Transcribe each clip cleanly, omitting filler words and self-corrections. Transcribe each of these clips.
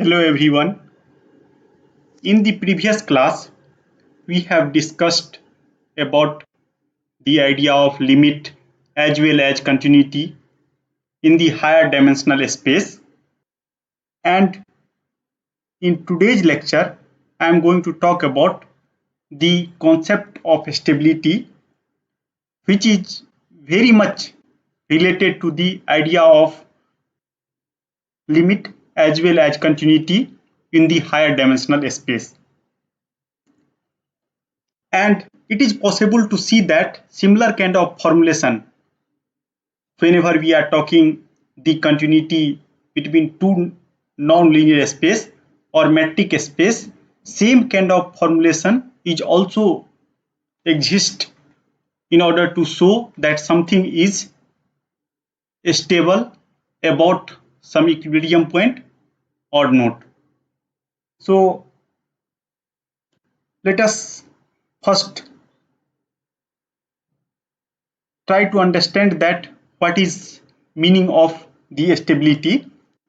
Hello everyone. In the previous class, we have discussed about the idea of limit as well as continuity in the higher dimensional space. And in today's lecture, I am going to talk about the concept of stability, which is very much related to the idea of limit as well as continuity in the higher dimensional space. And it is possible to see that similar kind of formulation whenever we are talking the continuity between two non-linear space or metric space, same kind of formulation is also exist in order to show that something is stable about some equilibrium point or not. So let us first try to understand that what is meaning of the stability.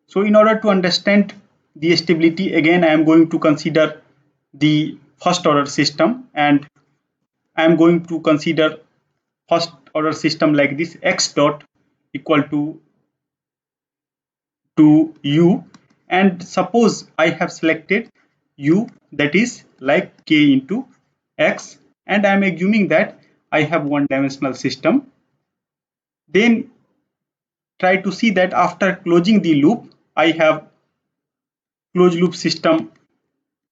So in order to understand the stability, again I am going to consider the first order system, and I am going to consider first order system like this: x dot equal to u, and suppose I have selected u, that is like k into x, and I am assuming that I have one dimensional system. Then try to see that after closing the loop, I have closed loop system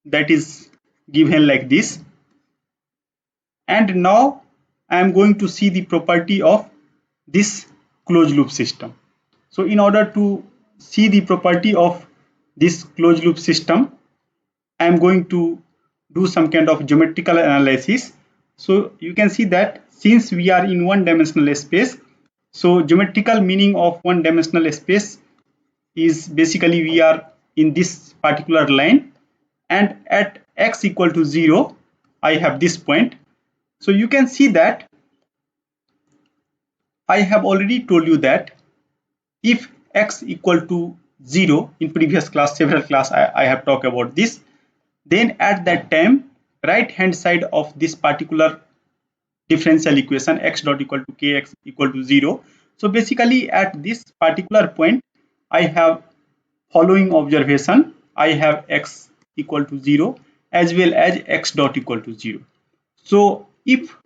that is given like this. And now I am going to see the property of this closed loop system. So in order to see the property of this closed loop system, I am going to do some kind of geometrical analysis. So you can see that since we are in one dimensional space, so geometrical meaning of one dimensional space is basically we are in this particular line, and at x equal to 0 I have this point. So you can see that I have already told you that if x equal to 0, in previous class, several class I have talked about this, then at that time right hand side of this particular differential equation x dot equal to kx equal to 0. So basically at this particular point I have following observation: I have x equal to 0 as well as x dot equal to 0. So if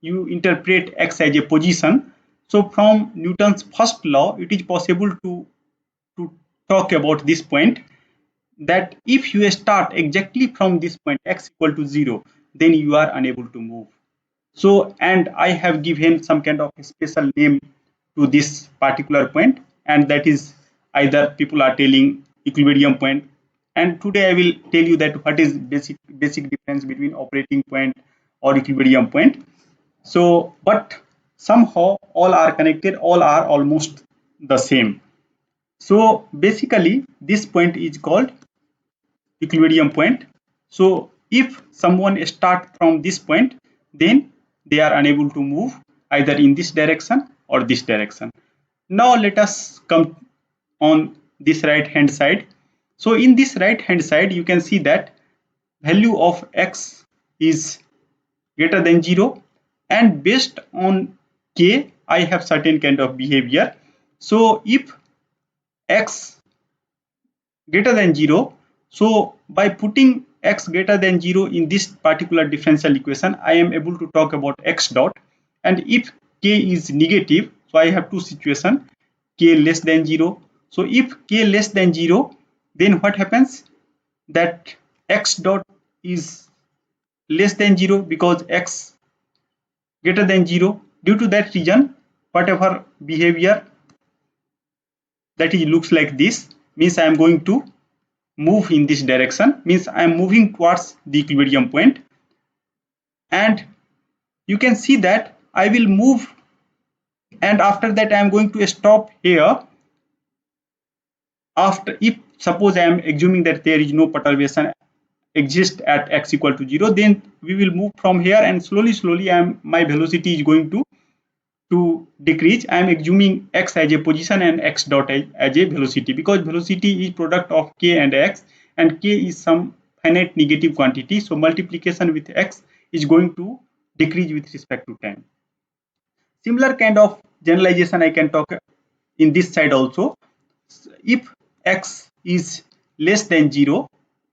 you interpret x as a position, so from Newton's first law it is possible to talk about this point, that if you start exactly from this point x equal to 0, then you are unable to move. So, and I have given some kind of special name to this particular point, and that is either people are telling equilibrium point, and today I will tell you that what is basic difference between operating point or equilibrium point. So but somehow all are connected, all are almost the same. So basically this point is called equilibrium point. So if someone start from this point, then they are unable to move either in this direction or this direction. Now let us come on this right hand side. So in this right hand side you can see that value of x is greater than 0, and based on k I have certain kind of behavior. So if x greater than 0, so by putting x greater than 0 in this particular differential equation, I am able to talk about x dot. And if k is negative, so I have two situations: k less than 0. So if k less than 0, then what happens? That x dot is less than 0 because x greater than 0. Due to that reason, whatever behavior that is looks like this means I am going to move in this direction, means I am moving towards the equilibrium point. And you can see that I will move, and after that I am going to stop here. After, if suppose I am assuming that there is no perturbation exist at x equal to 0, then we will move from here, and slowly my velocity is going to decrease. I am assuming x as a position and x dot as a velocity, because velocity is product of k and x, and k is some finite negative quantity. So multiplication with x is going to decrease with respect to time. Similar kind of generalization I can talk in this side also. If x is less than 0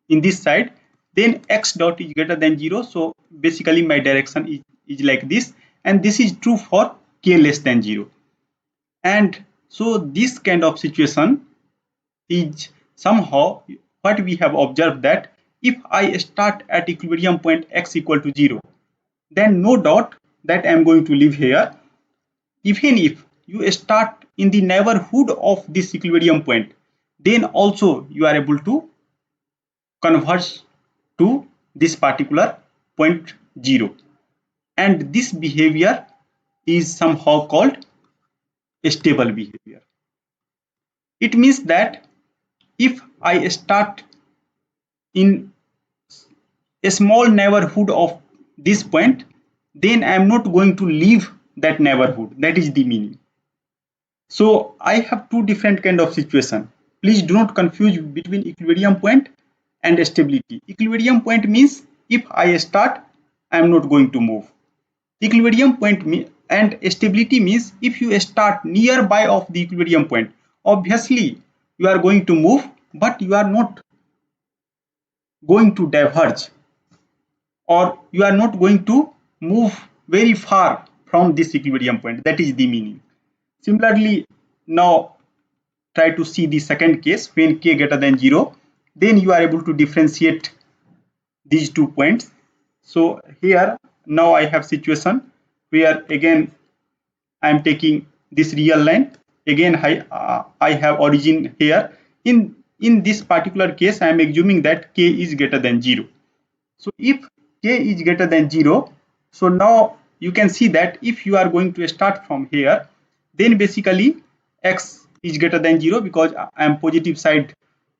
in this side, then x dot is greater than 0. So basically my direction is like this, and this is true for k less than 0. And so this kind of situation is somehow what we have observed, that if I start at equilibrium point x equal to 0, then no doubt that I am going to live here. Even if you start in the neighborhood of this equilibrium point, then also you are able to converge to this particular point 0, and this behavior is somehow called stable behavior. It means that if I start in a small neighborhood of this point, then I am not going to leave that neighborhood. That is the meaning. So I have two different kind of situation. Please do not confuse between equilibrium point and stability. Equilibrium point means if I start, I am not going to move. Equilibrium point and stability means if you start nearby of the equilibrium point, obviously you are going to move, but you are not going to diverge, or you are not going to move very far from this equilibrium point. That is the meaning. Similarly, now try to see the second case when k greater than 0, then you are able to differentiate these 2 points. So here now I have situation where again I am taking this real line. Again I have origin here. In this particular case I am assuming that k is greater than 0. So if k is greater than 0, so now you can see that if you are going to start from here, then basically x is greater than 0 because I am positive side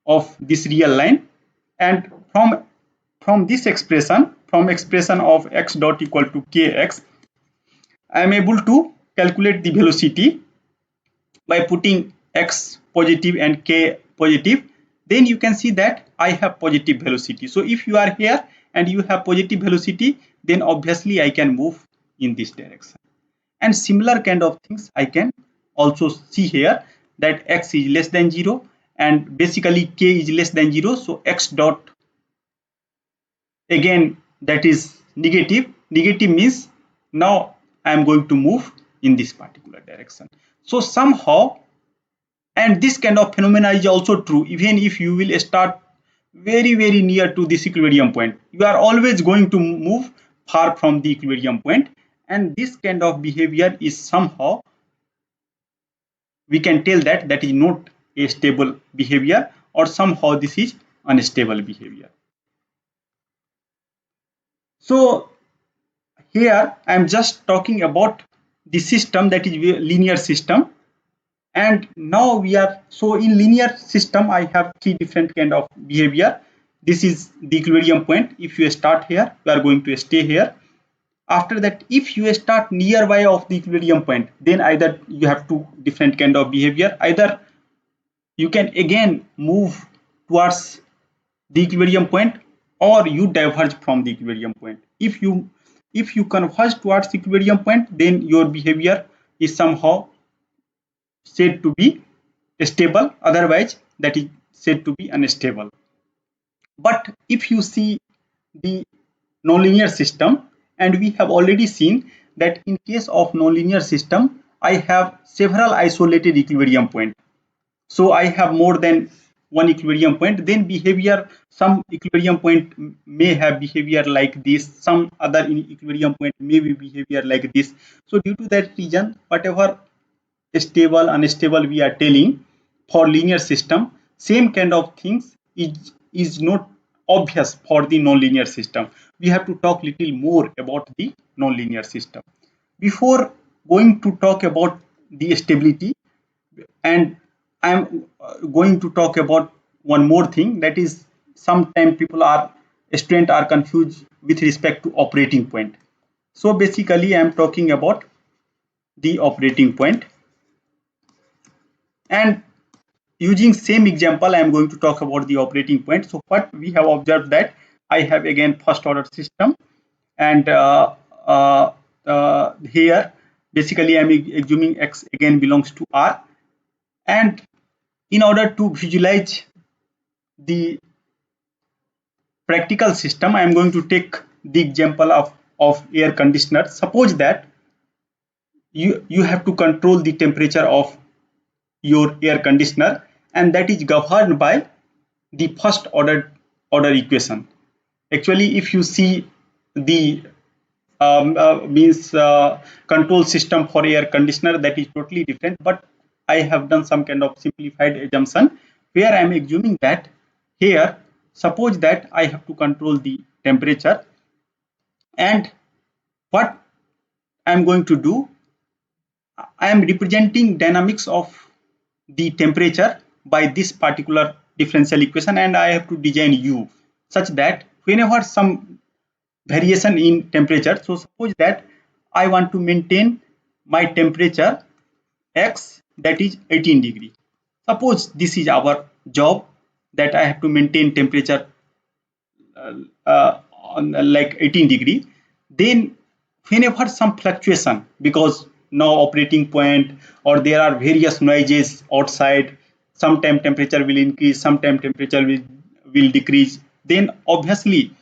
of this real line, and from this expression, from expression of x dot equal to kx, I am able to calculate the velocity by putting x positive and k positive. Then you can see that I have positive velocity. So if you are here and you have positive velocity, then obviously I can move in this direction. And similar kind of things I can also see here, that x is less than 0 and basically k is less than 0. So x dot, again that is negative. Negative means now I am going to move in this particular direction. So somehow, and this kind of phenomena is also true even if you will start very near to this equilibrium point, you are always going to move far from the equilibrium point, and this kind of behavior is somehow, we can tell that that is not a stable behavior, or somehow this is unstable behavior. So here I am just talking about the system, that is linear system. And now we are, so in linear system I have three different kind of behavior. This is the equilibrium point. If you start here, you are going to stay here. After that, if you start nearby of the equilibrium point, then either you have two different kind of behavior. Either you can again move towards the equilibrium point, or you diverge from the equilibrium point. If you converge towards the equilibrium point, then your behavior is somehow said to be stable, otherwise that is said to be unstable. But if you see the nonlinear system, and we have already seen that in case of nonlinear system I have several isolated equilibrium point. So I have more than one equilibrium point, then behavior, some equilibrium point may have behavior like this, some other equilibrium point may be behavior like this. So due to that reason, whatever stable unstable we are telling for linear system, same kind of things is not obvious for the nonlinear system. We have to talk little more about the nonlinear system before going to talk about the stability. And I'm going to talk about one more thing, that is sometimes people are, students are confused with respect to operating point. So basically I'm talking about the operating point. And using same example, I am going to talk about the operating point. So what we have observed that I have again first order system, and here basically I am assuming x again belongs to R, and in order to visualize the practical system, I am going to take the example of air conditioner. Suppose that you have to control the temperature of your air conditioner, and that is governed by the first order equation. Actually, if you see the means control system for air conditioner, that is totally different, but I have done some kind of simplified assumption where I am assuming that here, suppose that I have to control the temperature, and what I am going to do, I am representing dynamics of the temperature by this particular differential equation, and I have to design u such that whenever some variation in temperature, so suppose that I want to maintain my temperature x, that is 18 degree. Suppose this is our job, that I have to maintain temperature on like 18 degree. Then whenever some fluctuation, because now operating point or there are various noises outside, sometime temperature will increase, sometime temperature will decrease, then obviously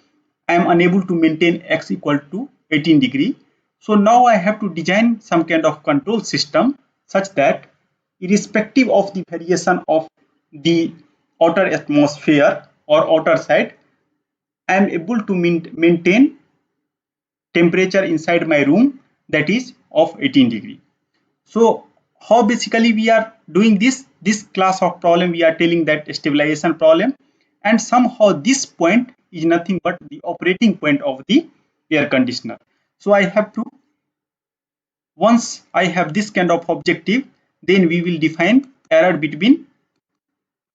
I am unable to maintain x equal to 18 degree. So now I have to design some kind of control system such that irrespective of the variation of the outer atmosphere or outer side, I am able to maintain temperature inside my room, that is of 18 degree. So how basically we are doing this class of problem, we are telling that stabilization problem, and somehow this point is nothing but the operating point of the air conditioner. So I have to, once I have this kind of objective, then we will define error between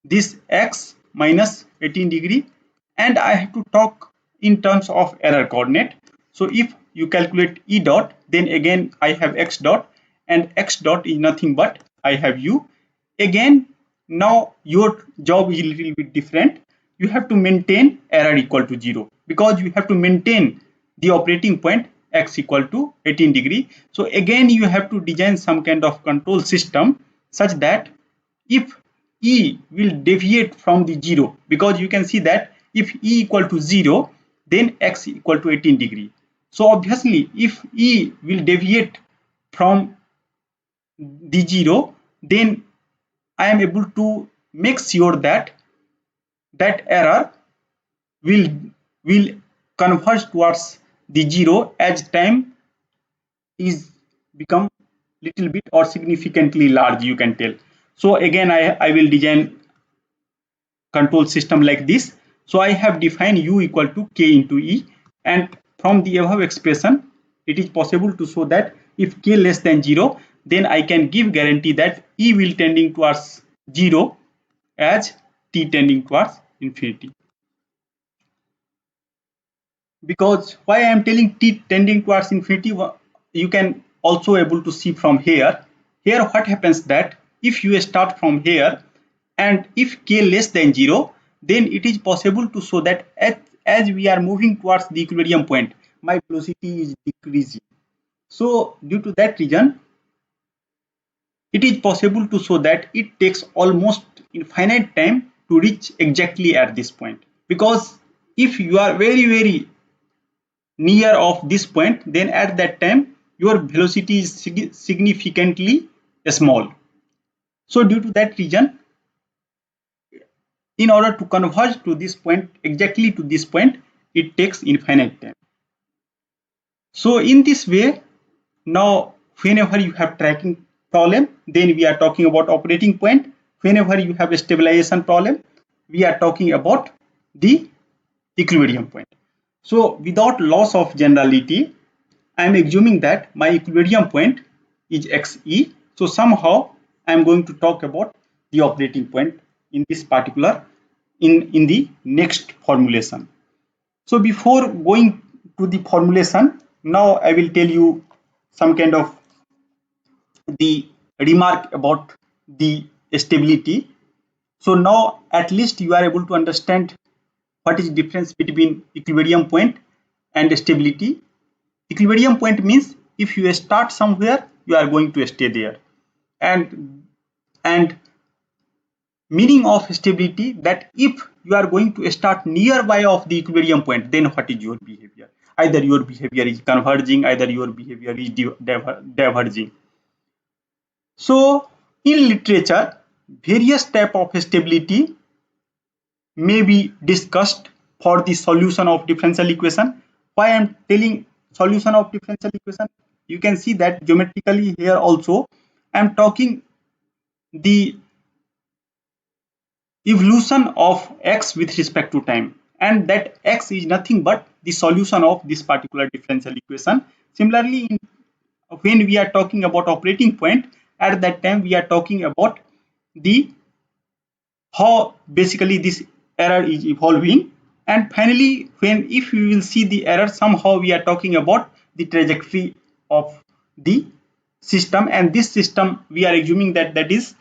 this x minus 18 degree, and I have to talk in terms of error coordinate. So if you calculate E dot, then again I have x dot, and x dot is nothing but I have u. Again, now your job is a little bit different. You have to maintain error equal to 0, because you have to maintain the operating point x equal to 18 degree. So again you have to design some kind of control system such that if E will deviate from the 0, because you can see that if E equal to 0, then x equal to 18 degree. So obviously if E will deviate from the 0, then I am able to make sure that that error will will converge towards the 0 as time is become little bit or significantly large, you can tell. So again I will design control system like this. So I have defined u equal to k into E, and from the above expression it is possible to show that if k less than 0, then I can give guarantee that E will tending towards 0 as t tending towards infinity. Because why I am telling t tending towards infinity, you can also able to see from here. Here what happens that if you start from here, and if k less than 0, then it is possible to show that as we are moving towards the equilibrium point, my velocity is decreasing. So due to that reason, it is possible to show that it takes almost infinite time to reach exactly at this point. Because if you are very near of this point, then at that time your velocity is significantly small. So due to that reason, in order to converge to this point, exactly to this point, it takes infinite time. So in this way, now whenever you have tracking problem, then we are talking about operating point. Whenever you have a stabilization problem, we are talking about the equilibrium point. So without loss of generality, I am assuming that my equilibrium point is xe. So somehow I am going to talk about the operating point in this particular in the next formulation. So before going to the formulation, now I will tell you some kind of the remark about the stability. So now at least you are able to understand what is the difference between equilibrium point and stability. Equilibrium point means if you start somewhere, you are going to stay there. And meaning of stability, that if you are going to start nearby of the equilibrium point, then what is your behavior? Either your behavior is converging, either your behavior is diverging. So in literature, various type of stability may be discussed for the solution of differential equation. Why I am telling solution of differential equation? You can see that geometrically here also I am talking the evolution of x with respect to time, and that x is nothing but the solution of this particular differential equation. Similarly, when we are talking about operating point, at that time we are talking about the how basically this error is evolving. And finally, when if we will see the error, somehow we are talking about the trajectory of the system, and this system we are assuming that that is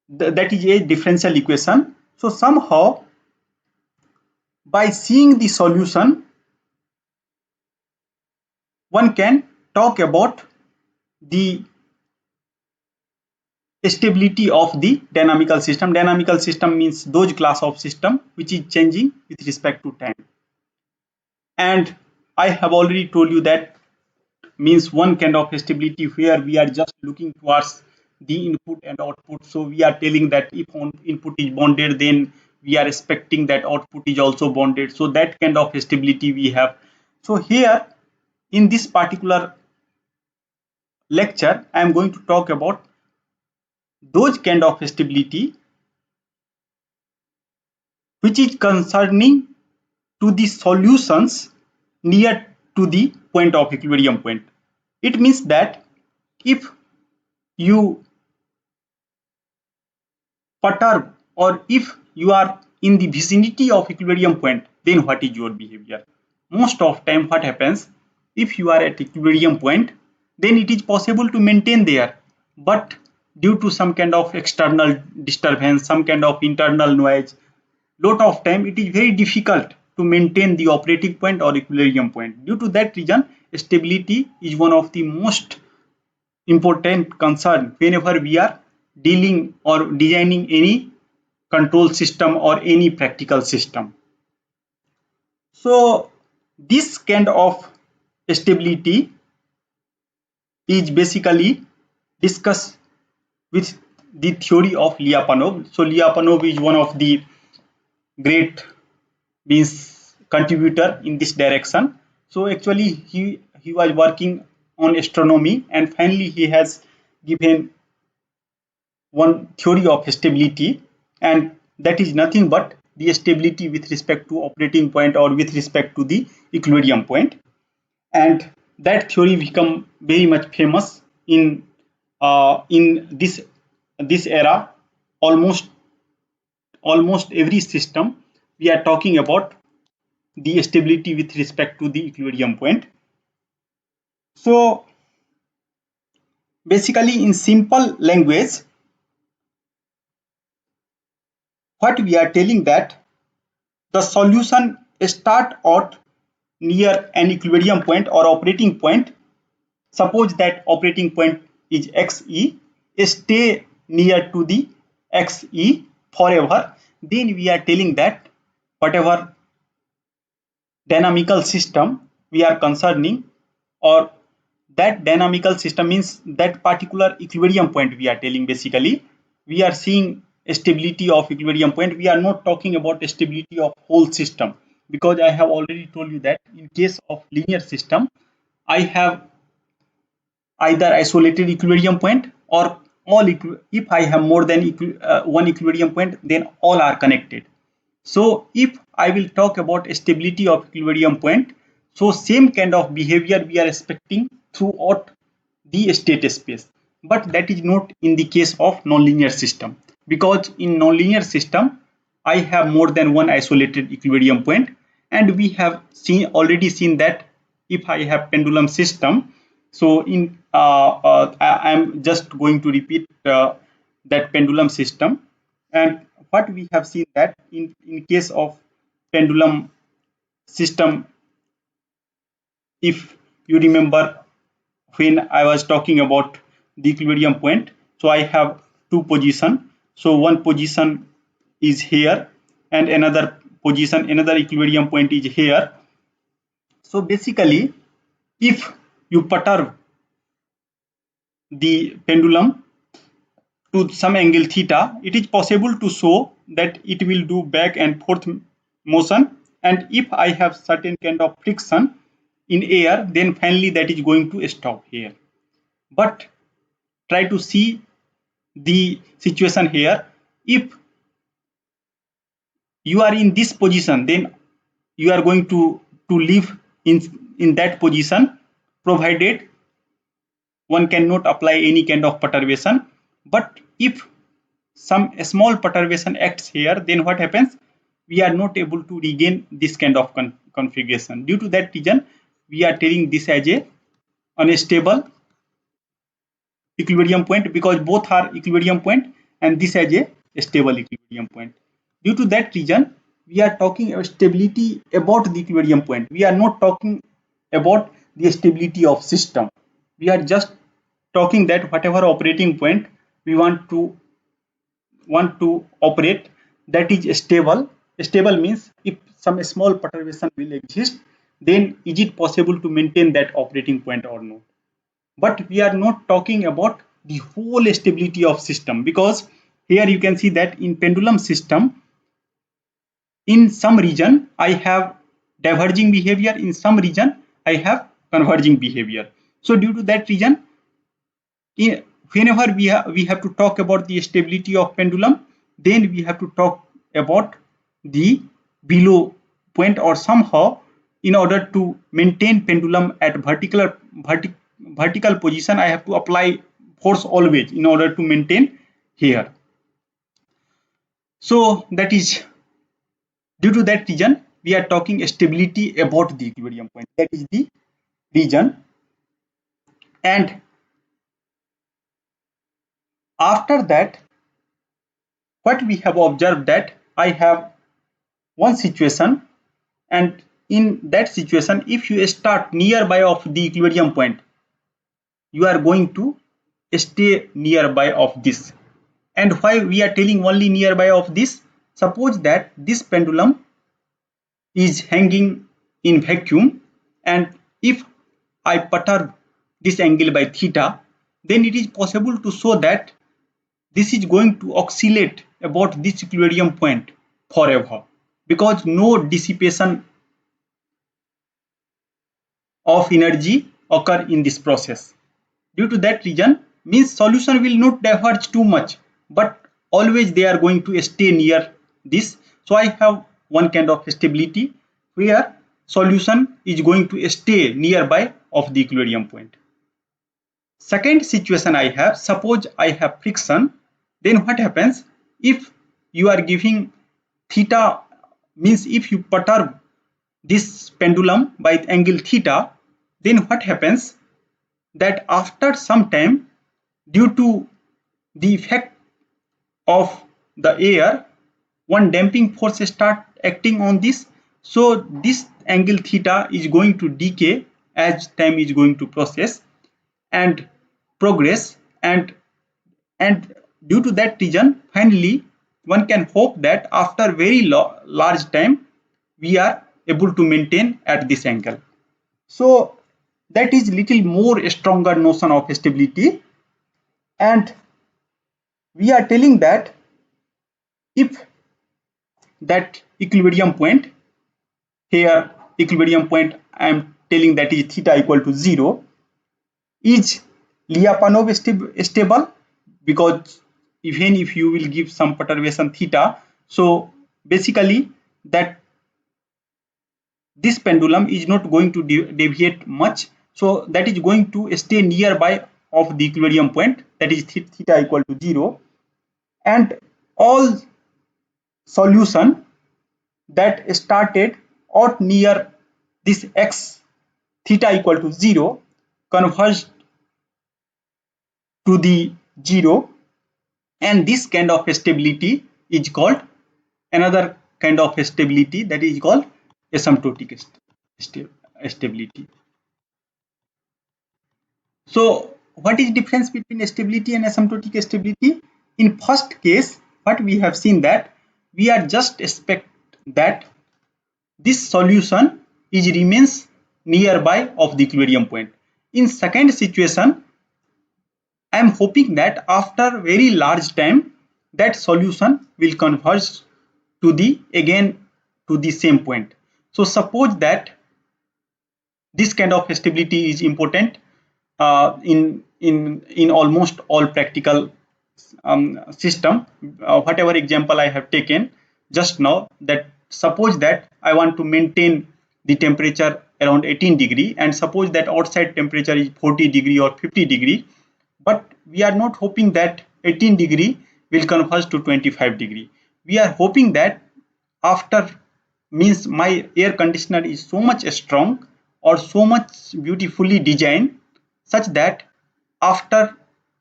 a differential equation. So somehow by seeing the solution, one can talk about the stability of the dynamical system. Dynamical system means those class of system which is changing with respect to time. And I have already told you that means one kind of stability where we are just looking towards the input and output. So we are telling that if input is bounded, then we are expecting that output is also bounded. So that kind of stability we have. So here in this particular lecture, I am going to talk about those kind of stability which is concerning to the solutions near to the point of equilibrium point. It means that if you perturb or if you are in the vicinity of equilibrium point, then what is your behavior? Most of time what happens, if you are at equilibrium point, then it is possible to maintain there, but due to some kind of external disturbance, some kind of internal noise, lot of time it is very difficult to maintain the operating point or equilibrium point. Due to that reason, stability is one of the most important concern whenever we are dealing or designing any control system or any practical system. So this kind of stability is basically discussed with the theory of Lyapunov. So Lyapunov is one of the great means contributor in this direction. So actually he was working on astronomy, and finally he has given one theory of stability, and that is nothing but the stability with respect to operating point or with respect to the equilibrium point. And that theory become very much famous in this era. Almost every system we are talking about the stability with respect to the equilibrium point. So basically in simple language, what we are telling that the solution start out near an equilibrium point or operating point. Suppose that operating point is xe, stay near to the xe forever. Then we are telling that whatever dynamical system we are concerning, or that dynamical system means that particular equilibrium point we are telling, basically we are seeing stability of equilibrium point. We are not talking about stability of whole system, because I have already told you that in case of linear system I have either isolated equilibrium point or all if I have more than one equilibrium point, then all are connected. So if I will talk about stability of equilibrium point, so same kind of behavior we are expecting throughout the state space. But that is not in the case of nonlinear system, because in nonlinear system I have more than one isolated equilibrium point, and we have already seen that if I have pendulum system, so in I am just going to repeat that pendulum system. And what we have seen that in case of pendulum system, if you remember when I was talking about the equilibrium point, so I have two position. So one position is here and another position, another equilibrium point is here. So basically, if you perturb the pendulum to some angle theta, it is possible to show that it will do back and forth motion. And if I have certain kind of friction in air, then finally that is going to stop here. But try to see the situation here. If you are in this position, then you are going to live in that position, provided one cannot apply any kind of perturbation. But if some small perturbation acts here, then what happens? We are not able to regain this kind of configuration. Due to that reason, we are telling this as a unstable equilibrium point, because both are equilibrium point and this as a stable equilibrium point. Due to that reason, we are talking about stability about the equilibrium point. We are not talking about the stability of system. We are just talking that whatever operating point we want to operate, that is stable. Stable means if some small perturbation will exist, then is it possible to maintain that operating point or not? But we are not talking about the whole stability of system, because here you can see that in pendulum system, in some region I have diverging behavior, in some region I have converging behavior. So due to that reason, whenever we have to talk about the stability of pendulum, then we have to talk about the below point, or somehow in order to maintain pendulum at vertical position, I have to apply force always in order to maintain here. So that is due to that reason we are talking stability about the equilibrium point. That is the reason. And after that, what we have observed that I have one situation, and in that situation, if you start nearby of the equilibrium point, you are going to stay nearby of this. And why we are telling only nearby of this? Suppose that this pendulum is hanging in vacuum, and if I perturb this angle by theta, then it is possible to show that this is going to oscillate about this equilibrium point forever, because no dissipation of energy occur in this process. Due to that reason, means solution will not diverge too much, but always they are going to stay near this. So I have one kind of stability where solution is going to stay nearby of the equilibrium point. Second situation I have, suppose I have friction, then what happens? If you are giving theta, means if you perturb this pendulum by angle theta, then what happens? That after some time, due to the effect of the air, one damping force start acting on this. So this angle theta is going to decay as time is going to process and progress, and due to that reason, finally one can hope that after very large time we are able to maintain at this angle. So that is little more stronger notion of stability. And we are telling that if that equilibrium point, here equilibrium point I am telling that is theta equal to 0, is Lyapunov stable, because even if you will give some perturbation theta, so basically that this pendulum is not going to deviate much, so that is going to stay nearby of the equilibrium point, that is theta equal to 0, and all solution that started or near this x theta equal to 0 converged to the 0, And this kind of stability is called another kind of stability, that is called asymptotic stability. So what is difference between stability and asymptotic stability? In first case, what we have seen that we are just expect that this solution is remains nearby of the equilibrium point. In second situation, I am hoping that after very large time, that solution will converge to the again to the same point. So suppose that this kind of stability is important in almost all practical system. Whatever example I have taken just now, that suppose that I want to maintain the temperature around 18 degree, and suppose that outside temperature is 40 degree or 50 degree, but we are not hoping that 18 degree will converge to 25 degree. We are hoping that after, means my air conditioner is so much strong or so much beautifully designed such that after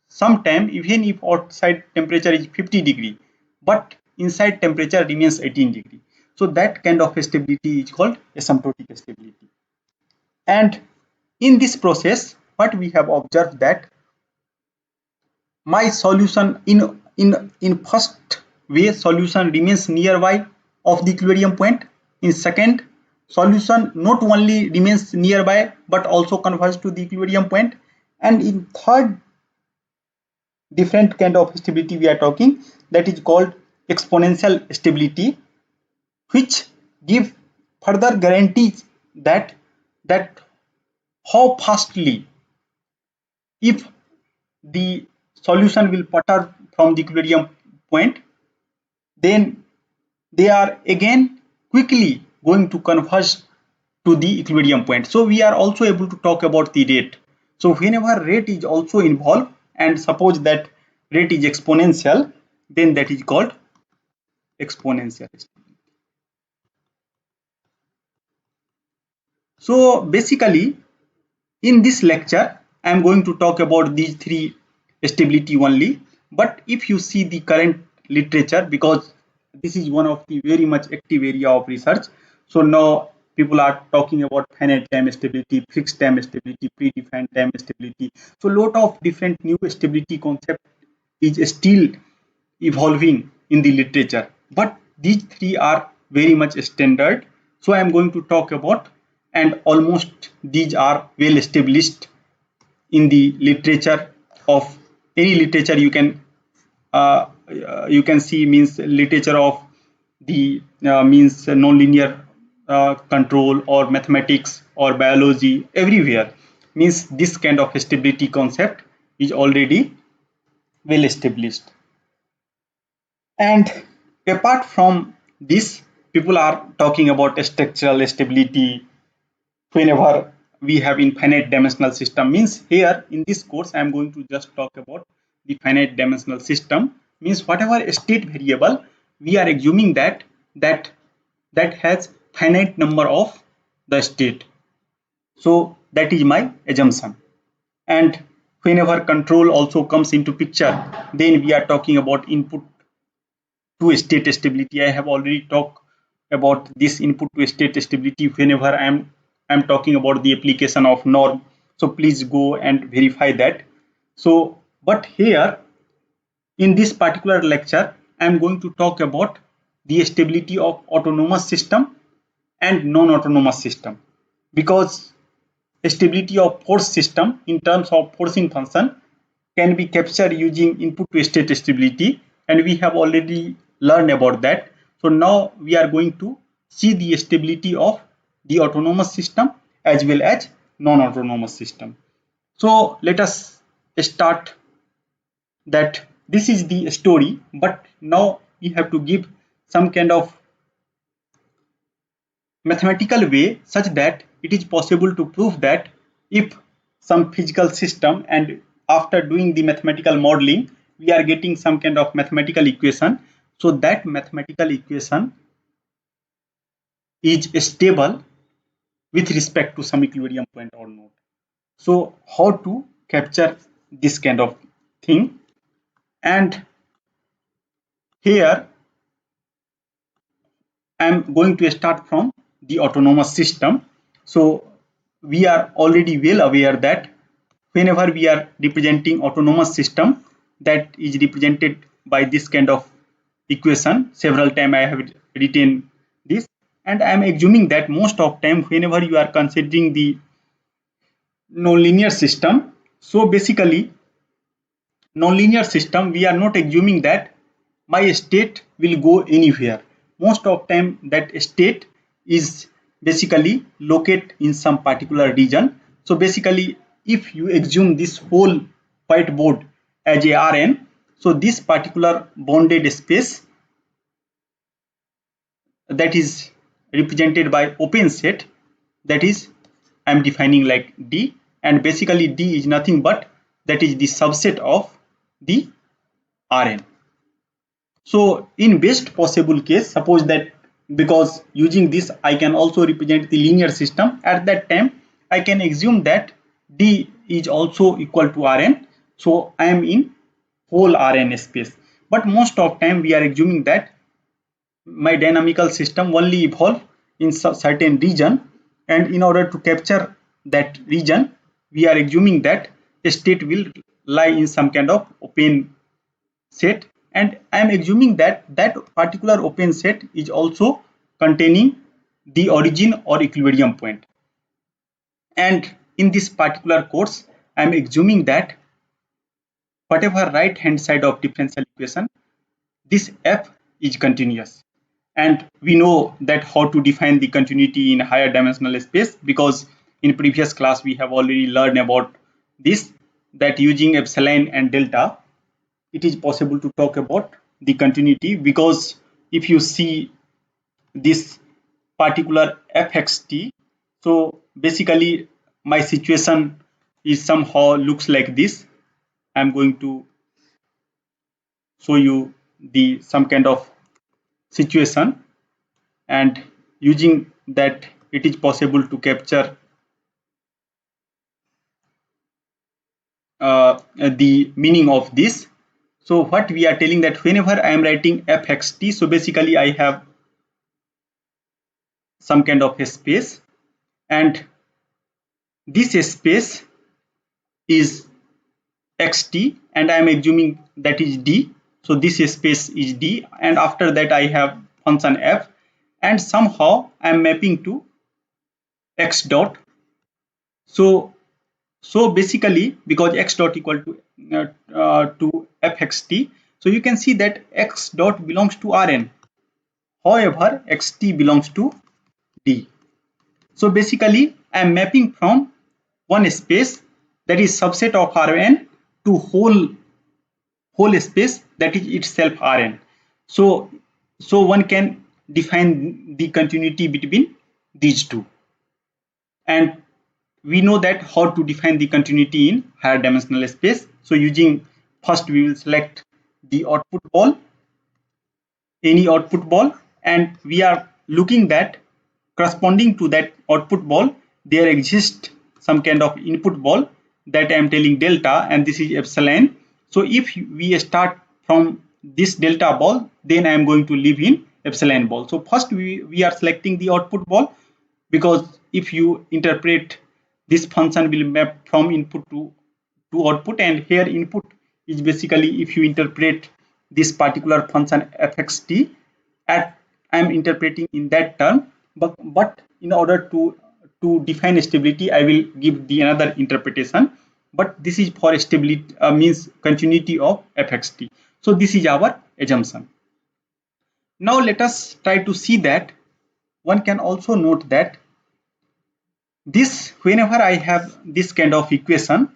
some time, even if outside temperature is 50 degree, but inside temperature remains 18 degree. So that kind of stability is called asymptotic stability. And in this process, what we have observed that my solution in first way, solution remains nearby of the equilibrium point. In second, solution not only remains nearby but also converges to the equilibrium point. And in third different kind of stability we are talking, that is called exponential stability, which give further guarantees that how fastly, if the solution will perturb from the equilibrium point, then they are again quickly going to converge to the equilibrium point. So we are also able to talk about the rate. So whenever rate is also involved, and suppose that rate is exponential, then that is called exponential. So basically, in this lecture, I am going to talk about these three stability only. But if you see the current literature, because this is one of the very much active area of research, so now people are talking about finite time stability, fixed time stability, predefined time stability. So lot of different new stability concept is still evolving in the literature, but these three are very much standard. So I am going to talk about, and almost these are well established in the literature of any literature you can see, means literature of the means nonlinear control or mathematics or biology, everywhere, means this kind of stability concept is already well established. And apart from this, people are talking about structural stability whenever we have infinite dimensional system. Means here in this course, I am going to just talk about the finite dimensional system. Means whatever state variable we are assuming that has finite number of the state. So that is my assumption. And whenever control also comes into picture, then we are talking about input to state stability. I have already talked about this input to state stability whenever I'm talking about the application of norm. So please go and verify that. So, but here in this particular lecture, I'm going to talk about the stability of autonomous system and non-autonomous system, because stability of force system in terms of forcing function can be captured using input to state stability, and we have already learned about that. So now we are going to see the stability of the autonomous system as well as non-autonomous system. So let us start that. This is the story, but now we have to give some kind of mathematical way such that it is possible to prove that if some physical system, and after doing the mathematical modeling we are getting some kind of mathematical equation, so that mathematical equation is stable with respect to some equilibrium point or not. So how to capture this kind of thing? And here I am going to start from the autonomous system. So we are already well aware that whenever we are representing autonomous system, that is represented by this kind of equation. Several times I have written this, and I am assuming that most of time whenever you are considering the nonlinear system, so basically nonlinear system, we are not assuming that my state will go anywhere. Most of time that state is basically located in some particular region. So basically if you assume this whole whiteboard as a Rn, so this particular bounded space that is represented by open set, that is I am defining like D, and basically D is nothing but that is the subset of the Rn. So in best possible case, suppose that because using this I can also represent the linear system, at that time I can assume that D is also equal to Rn. So I am in whole Rn space. But most of time we are assuming that my dynamical system only evolve in certain region, and in order to capture that region we are assuming that state will lie in some kind of open set, and I am assuming that that particular open set is also containing the origin or equilibrium point. And in this particular course I am assuming that whatever right hand side of differential equation, this f is continuous. And we know that how to define the continuity in higher dimensional space, because in previous class we have already learned about this, that using epsilon and delta it is possible to talk about the continuity. Because if you see this particular fxt, so basically my situation is somehow looks like this. I'm going to show you the some kind of situation, and using that it is possible to capture the meaning of this. So what we are telling that whenever I am writing fxt, so basically I have some kind of a space, and this space is xt, and I am assuming that is D. So this space is D, and after that I have function f, and somehow I am mapping to x dot. So basically because x dot equal to fxt, so you can see that x dot belongs to Rn. However, xt belongs to D. So basically I am mapping from one space that is subset of Rn to whole space that is itself Rn. So one can define the continuity between these two, and we know that how to define the continuity in higher dimensional space. So using, first we will select the output ball, any output ball, and we are looking that corresponding to that output ball there exists some kind of input ball that I am telling delta, and this is epsilon. So if we start from this delta ball, then I am going to live in epsilon ball. So first we are selecting the output ball, because if you interpret this function will map from input to output, and here input is basically if you interpret this particular function fxt at I am interpreting in that term, but in order to define stability I will give the another interpretation, but this is for stability means continuity of fxt. So this is our assumption. Now let us try to see that one can also note that this, whenever I have this kind of equation,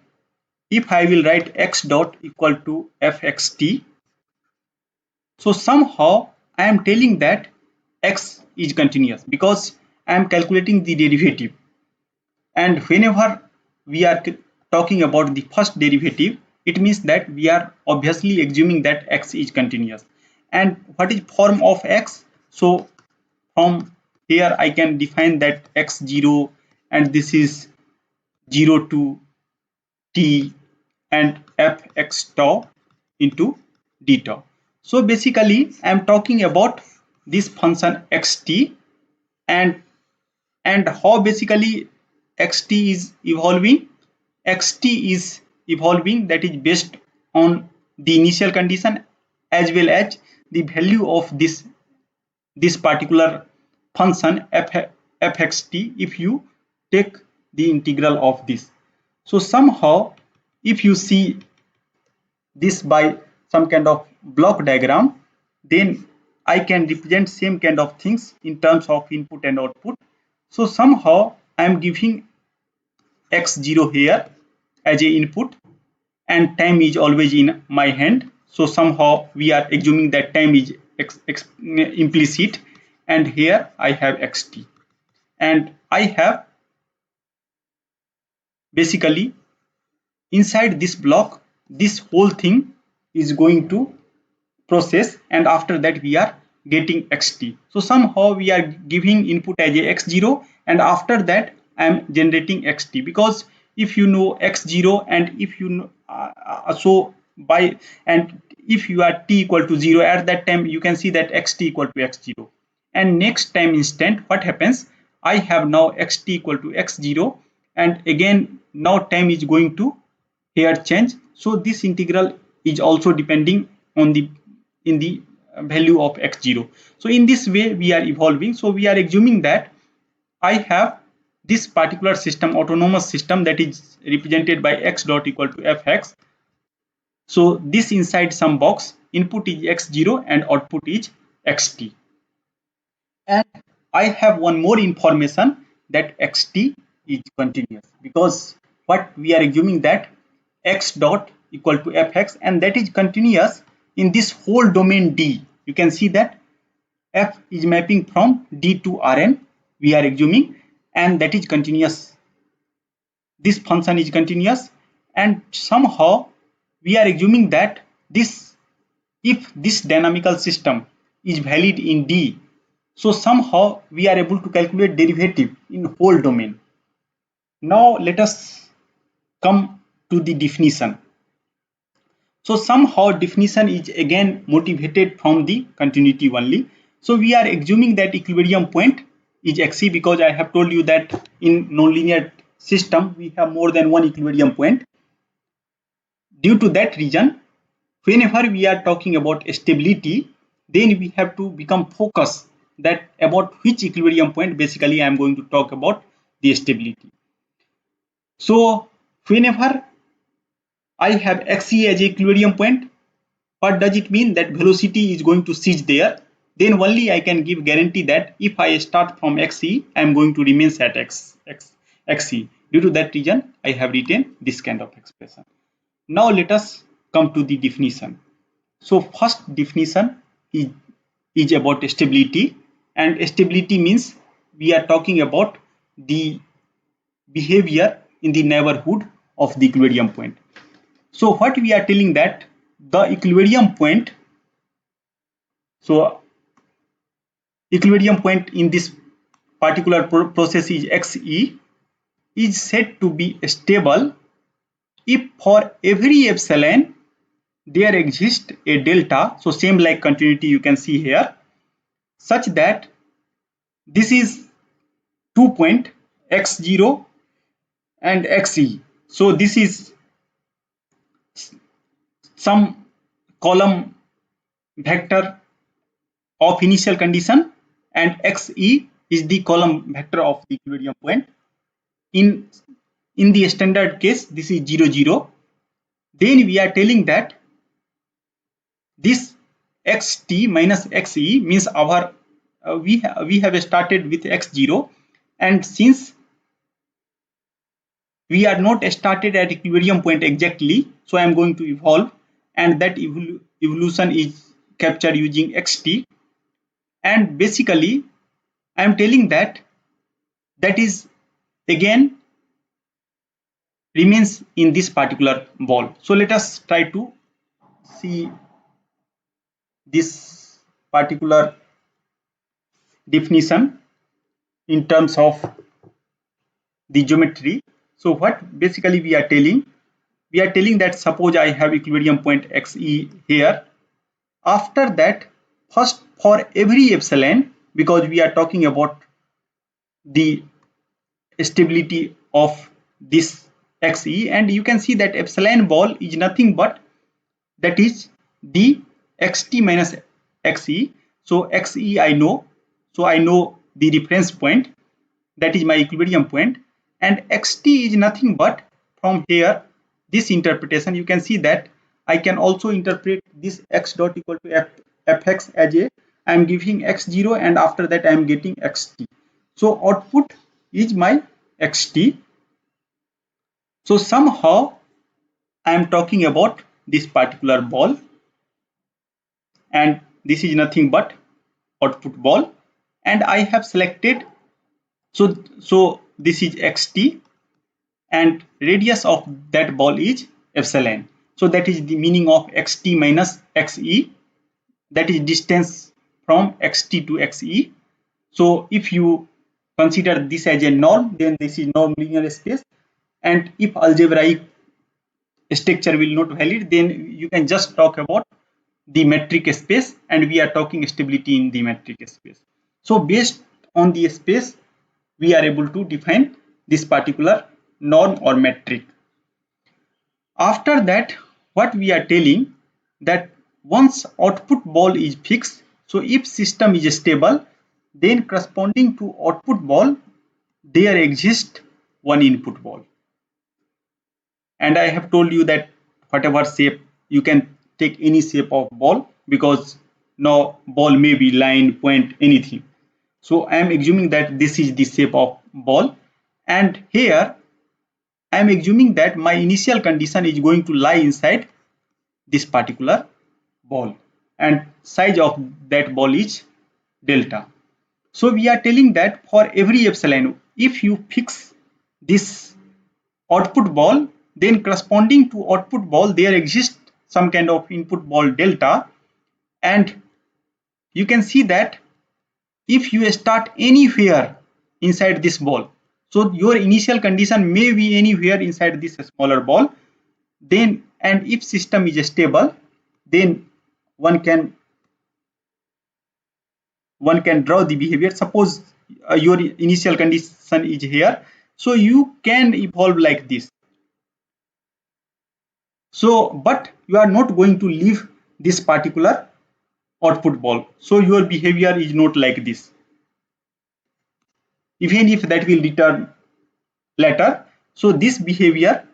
if I will write x dot equal to fxt, so somehow I am telling that x is continuous because I am calculating the derivative, and whenever we are talking about the first derivative, it means that we are obviously assuming that x is continuous. And what is form of x? So from here I can define that x0, and this is 0 to t, and fx tau into d tau. So basically I am talking about this function xt, and how basically xt is evolving. Xt is evolving, that is based on the initial condition as well as the value of this particular function fxt if you take the integral of this. So somehow if you see this by some kind of block diagram, then I can represent same kind of things in terms of input and output. So somehow I am giving x0 here as a input, and time is always in my hand. So somehow we are assuming that time is implicit, and here I have xt, and I have basically inside this block this whole thing is going to process, and after that we are getting xt. So somehow we are giving input as a x0, and after that I am generating xt, because if you know x0 and if you know so by and if you are t equal to 0, at that time you can see that xt equal to x0, and next time instant what happens, I have now xt equal to x0, and again now time is going to here change. So this integral is also depending on the in the value of x0. So in this way we are evolving. So we are assuming that I have this particular system, autonomous system, that is represented by x dot equal to fx. So this inside some box, input is x0 and output is xt. And I have one more information, that xt is continuous, because what we are assuming that x dot equal to fx, and that is continuous in this whole domain D. You can see that f is mapping from D to Rn, we are assuming, and that is continuous. This function is continuous, and somehow we are assuming that this, if this dynamical system is valid in D, so somehow we are able to calculate derivative in whole domain. Now let us come to the definition. So somehow definition is again motivated from the continuity only. So we are assuming that equilibrium point is xc, because I have told you that in nonlinear system we have more than one equilibrium point. Due to that reason, whenever we are talking about stability, then we have to become focused that about which equilibrium point basically I am going to talk about the stability. So whenever I have xe as equilibrium point, what does it mean? That velocity is going to cease there. Then only I can give guarantee that if I start from xe, I am going to remain at xe. Due to that reason, I have written this kind of expression. Now let us come to the definition. So first definition is about stability, and stability means we are talking about the behavior in the neighborhood of the equilibrium point. So what we are telling that the equilibrium point, so equilibrium point in this particular process is xe, is said to be stable if for every epsilon there exists a delta, so same like continuity you can see here, such that this is 2 point x0 and xe. So this is some column vector of initial condition, and xe is the column vector of the equilibrium point. In the standard case this is 0 0. Then we are telling that this xt minus xe means our we have started with x0, and since we are not started at equilibrium point exactly, so I am going to evolve, and that evolution is captured using xt, and basically I am telling that that is again remains in this particular ball. So let us try to see this particular definition in terms of the geometry. So what basically we are telling that suppose I have equilibrium point xe here, After that, first for every epsilon, because we are talking about the stability of this xe, and you can see that epsilon ball is nothing but that is the xt minus xe. So xe I know, so I know the reference point, that is my equilibrium point, and xt is nothing but from here this interpretation you can see that I can also interpret this x dot equal to fx as a I am giving x0 and after that I am getting xt. So output is my xt. So somehow I am talking about this particular ball, and this is nothing but output ball, and I have selected, so this is xt and radius of that ball is epsilon. So that is the meaning of xt minus xe, that is distance from xt to xe. So if you consider this as a norm, then this is norm linear space, and if algebraic structure will not valid, then you can just talk about the metric space, and we are talking stability in the metric space. So based on the space, we are able to define this particular norm or metric. After that, what we are telling that once output ball is fixed, so if system is stable, then corresponding to output ball, there exists one input ball. And I have told you that whatever shape, you can take any shape of ball, because now ball may be line, point, anything. So I am assuming that this is the shape of ball, and here I am assuming that my initial condition is going to lie inside this particular ball, and size of that ball is delta. So we are telling that for every epsilon, if you fix this output ball, then corresponding to output ball there exists some kind of input ball delta, and you can see that if you start anywhere inside this ball, so your initial condition may be anywhere inside this smaller ball, then and if system is stable, then one can draw the behavior. Suppose your initial condition is here, so you can evolve like this. So but you are not going to leave this particular output ball, so your behavior is not like this, even if that will return later. So this behavior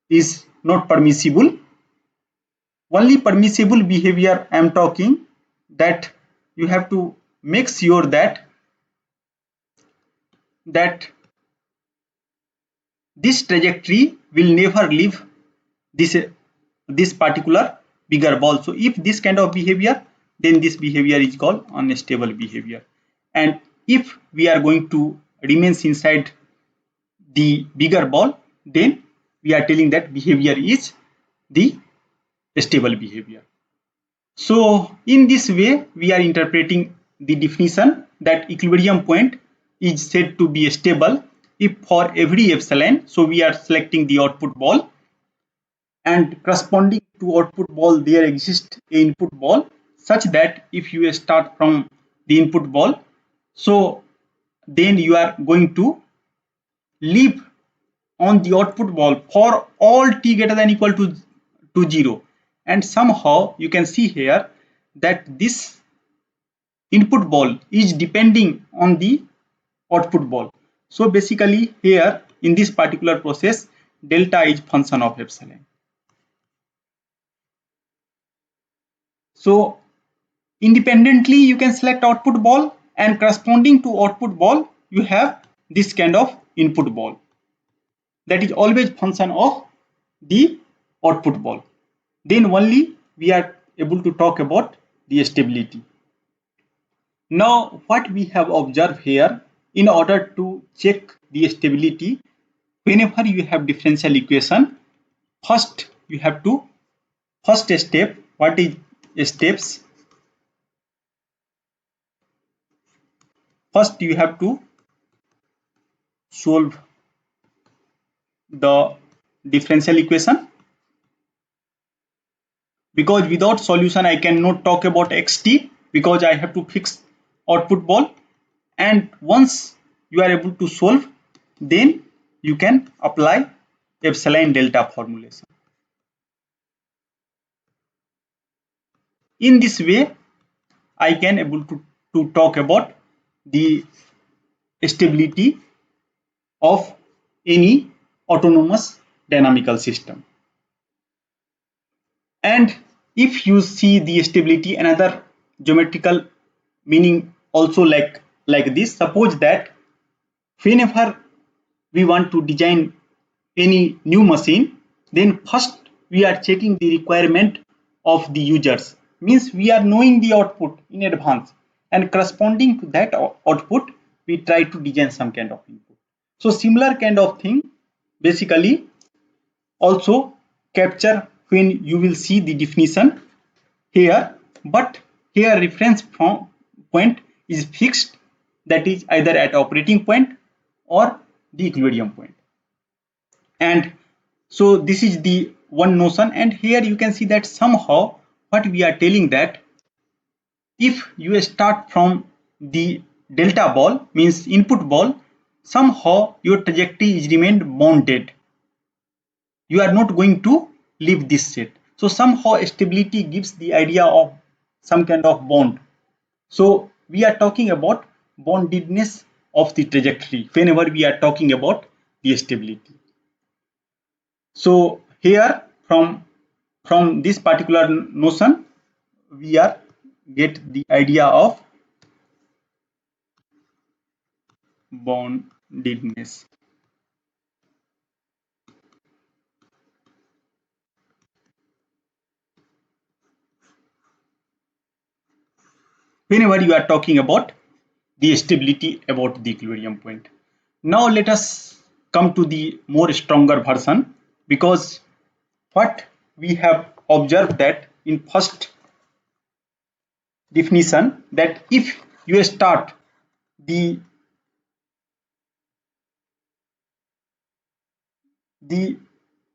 is not permissible. Only permissible behavior I am talking, that you have to make sure that this trajectory will never leave this particular bigger ball. So if this kind of behavior, then this behavior is called unstable behavior. And if we are going to remains inside the bigger ball, then we are telling that behavior is the stable behavior. So in this way, we are interpreting the definition that equilibrium point is said to be stable if for every epsilon, so we are selecting the output ball, and corresponding to output ball there exists a input ball, such that if you start from the input ball, so then you are going to leave on the output ball for all t greater than equal to 0, and somehow you can see here that this input ball is depending on the output ball. So basically here in this particular process, delta is function of epsilon. So independently you can select output ball, and corresponding to output ball you have this kind of input ball, that is always function of the output ball. Then only we are able to talk about the stability. Now what we have observed here, in order to check the stability, whenever you have differential equation, first you have to, first step, what is steps? First you have to solve the differential equation. because without solution I cannot talk about xt, because I have to fix output ball. And once you are able to solve, then you can apply epsilon delta formulation. In this way I can able to talk about the stability of any autonomous dynamical system. And if you see the stability, another geometrical meaning also like this. Suppose that whenever we want to design any new machine, then first we are checking the requirement of the users. Means we are knowing the output in advance, and corresponding to that output we try to design some kind of input. So similar kind of thing basically also capture when you will see the definition here, but here reference point is fixed, that is either at operating point or the equilibrium point. And so this is the one notion, and here you can see that somehow what we are telling that if you start from the delta ball, means input ball, somehow your trajectory is remained bounded. You are not going to leave this set. So somehow stability gives the idea of some kind of bond. So we are talking about bondedness of the trajectory whenever we are talking about the stability. So here from this particular notion we are get the idea of bondedness. Whenever you are talking about the stability about the equilibrium point. Now let us come to the more stronger version, because what we have observed that in first definition, that if you start the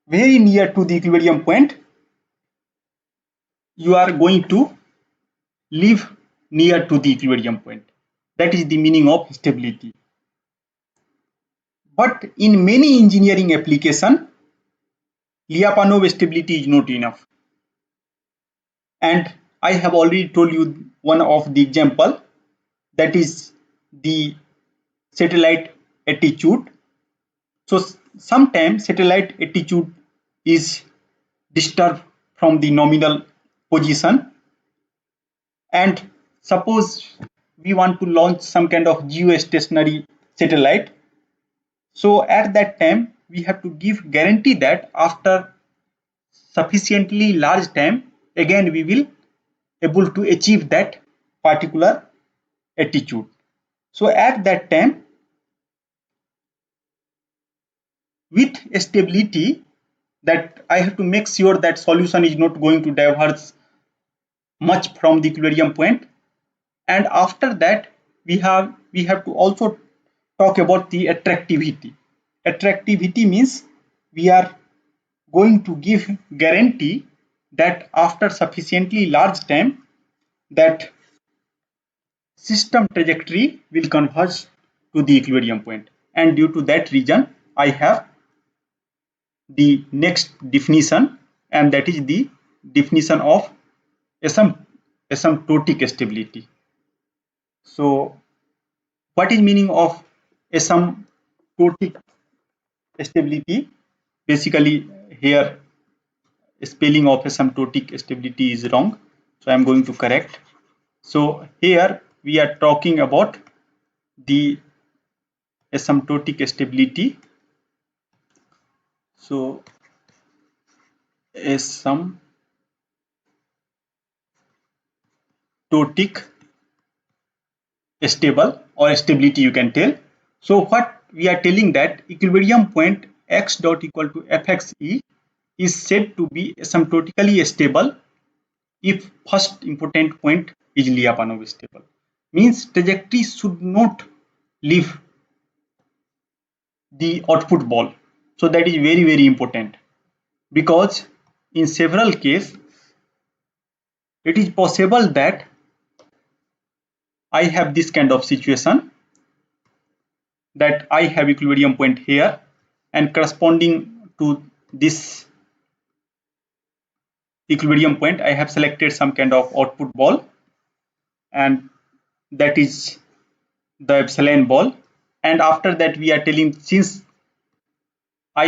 very near to the equilibrium point, you are going to live near to the equilibrium point. That is the meaning of stability. But in many engineering application, Lyapunov stability is not enough. And I have already told you one of the example, that is the satellite attitude. So sometimes satellite attitude is disturbed from the nominal position, and suppose we want to launch some kind of geostationary satellite. So at that time we have to give guarantee that after sufficiently large time again we will able to achieve that particular attitude. So at that time with stability, that I have to make sure that solution is not going to diverge much from the equilibrium point. And after that we have to also talk about the attractivity. Attractivity means we are going to give guarantee that after sufficiently large time that system trajectory will converge to the equilibrium point. And due to that reason I have the next definition, and that is the definition of asymptotic stability. So what is meaning of asymptotic stability? Basically here spelling of asymptotic stability is wrong, so I am going to correct. So here we are talking about the asymptotic stability. So asymptotic stable or stability you can tell. So what we are telling that equilibrium point x dot equal to fxe is said to be asymptotically stable if first important point is Lyapunov stable. Means trajectory should not leave the output ball. So that is very important, because in several cases it is possible that I have this kind of situation, that I have equilibrium point here, and corresponding to this equilibrium point I have selected some kind of output ball, and that is the epsilon ball. And after that we are telling, since I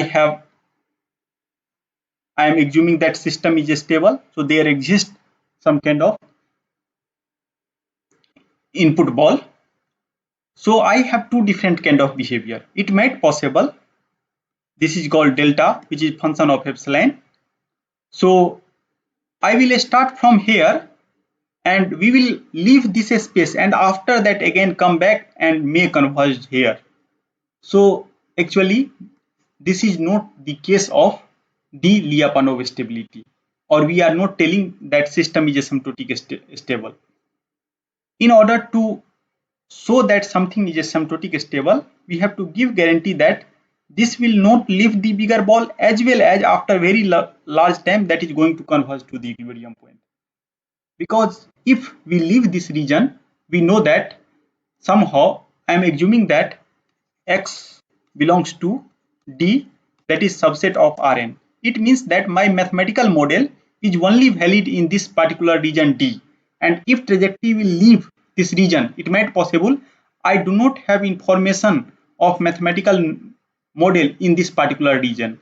am assuming that system is stable, so there exists some kind of input ball. So I have two different kind of behavior. It might possible, this is called delta, which is function of epsilon. So I will start from here and we will leave this space, and after that again come back and may converge here. So actually this is not the case of the Lyapunov stability, or we are not telling that system is asymptotic stable. In order to show that something is asymptotic stable, we have to give guarantee that this will not leave the bigger ball, as well as after very large time that is going to converge to the equilibrium point. Because if we leave this region, we know that somehow I am assuming that X belongs to D, that is subset of Rn. It means that my mathematical model is only valid in this particular region D, and if trajectory will leave this region, it might possible I do not have information of mathematical model in this particular region.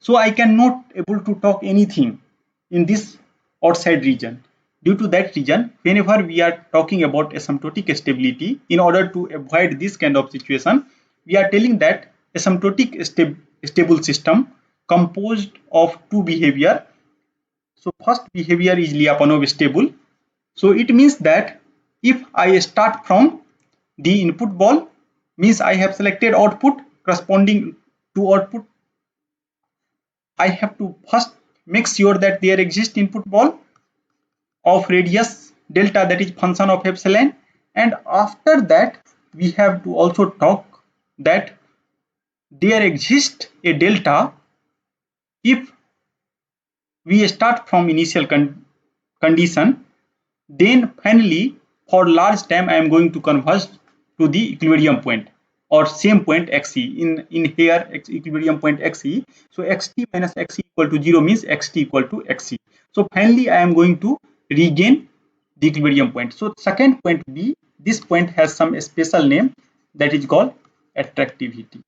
So I cannot able to talk anything in this outside region. Due to that reason, whenever we are talking about asymptotic stability, in order to avoid this kind of situation, we are telling that asymptotic stable system composed of two behavior. So first behavior is Lyapunov stable. So it means that if I start from the input ball, means I have selected output corresponding to output, I have to first make sure that there exists input ball of radius delta, that is function of epsilon, and after that we have to also talk that there exists a delta if we start from initial condition, then finally for large time I am going to converge to the equilibrium point or same point xe. In here equilibrium point xe, so xt minus xe equal to 0 means xt equal to xe. So finally I am going to regain the equilibrium point. So second point B, this point has some special name that is called attractivity.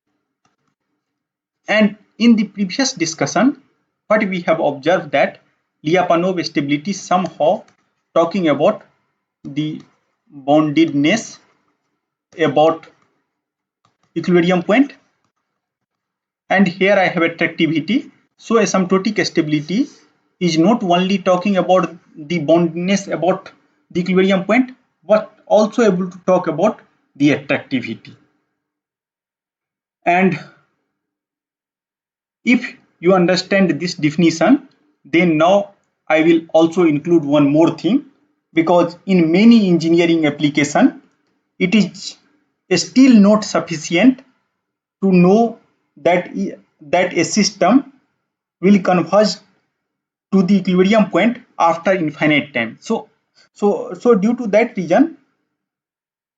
And in the previous discussion, what we have observed that Lyapunov stability somehow talking about the boundedness about equilibrium point, and here I have attractivity. So asymptotic stability is not only talking about the boundedness about the equilibrium point, but also able to talk about the attractivity. And if you understand this definition, then now I will also include one more thing, because in many engineering application it is still not sufficient to know that a system will converge to the equilibrium point after infinite time. So due to that reason,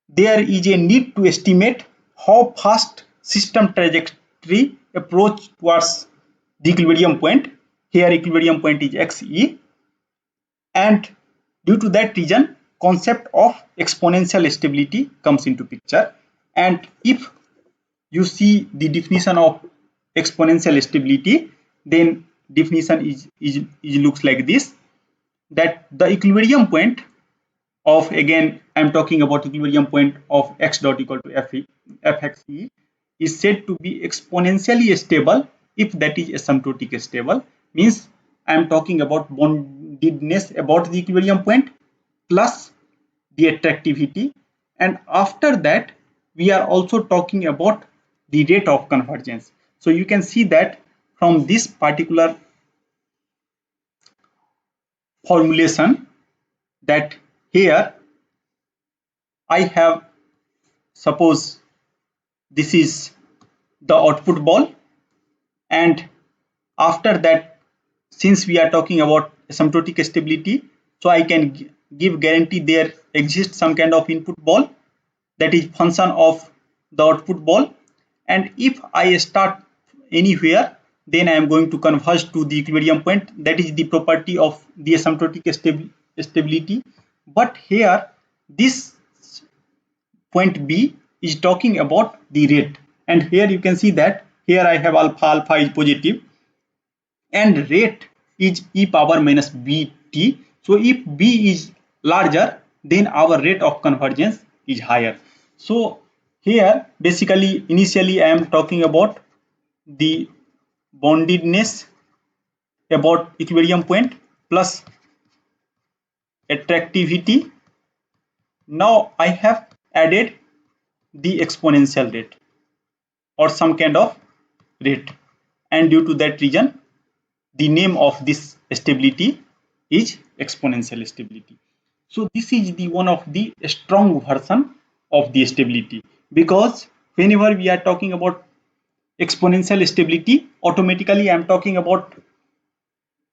there is a need to estimate how fast system trajectory approach towards the equilibrium point. Here equilibrium point is xe, and due to that reason concept of exponential stability comes into picture. And if you see the definition of exponential stability, then definition is looks like this, that the equilibrium point of, again I am talking about equilibrium point of x dot equal to fxe, is said to be exponentially stable if that is asymptotic stable. Means I am talking about boundedness about the equilibrium point plus the attractivity, and after that we are also talking about the rate of convergence. So you can see that from this particular formulation, that here I have, suppose this is the output ball, and after that, since we are talking about asymptotic stability, So I can give guarantee there exists some kind of input ball that is function of the output ball, and if I start anywhere, then I am going to converge to the equilibrium point. That is the property of the asymptotic stability. But here this point B is talking about the rate, and here you can see that here I have alpha is positive and rate is e power minus bt. So if b is larger, then our rate of convergence is higher. So here basically initially I am talking about the bondedness about equilibrium point plus attractivity. Now I have added the exponential rate or some kind of rate, and due to that reason the name of this stability is exponential stability. So this is the one of the strong version of the stability, because whenever we are talking about exponential stability, automatically I am talking about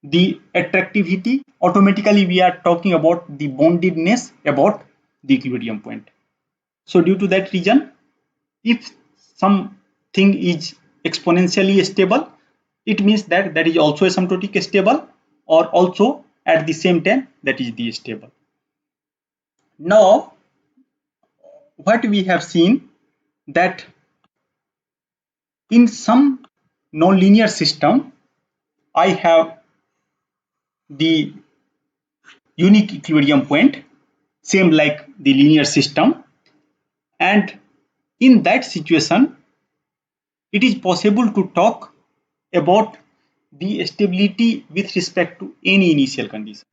the attractivity, automatically we are talking about the bondedness about the equilibrium point. So due to that reason, if something is exponentially stable, it means that that is also asymptotic stable, or also at the same time that is the stable. Now what we have seen that in some nonlinear system I have the unique equilibrium point, same like the linear system, and in that situation it is possible to talk about the stability with respect to any initial condition.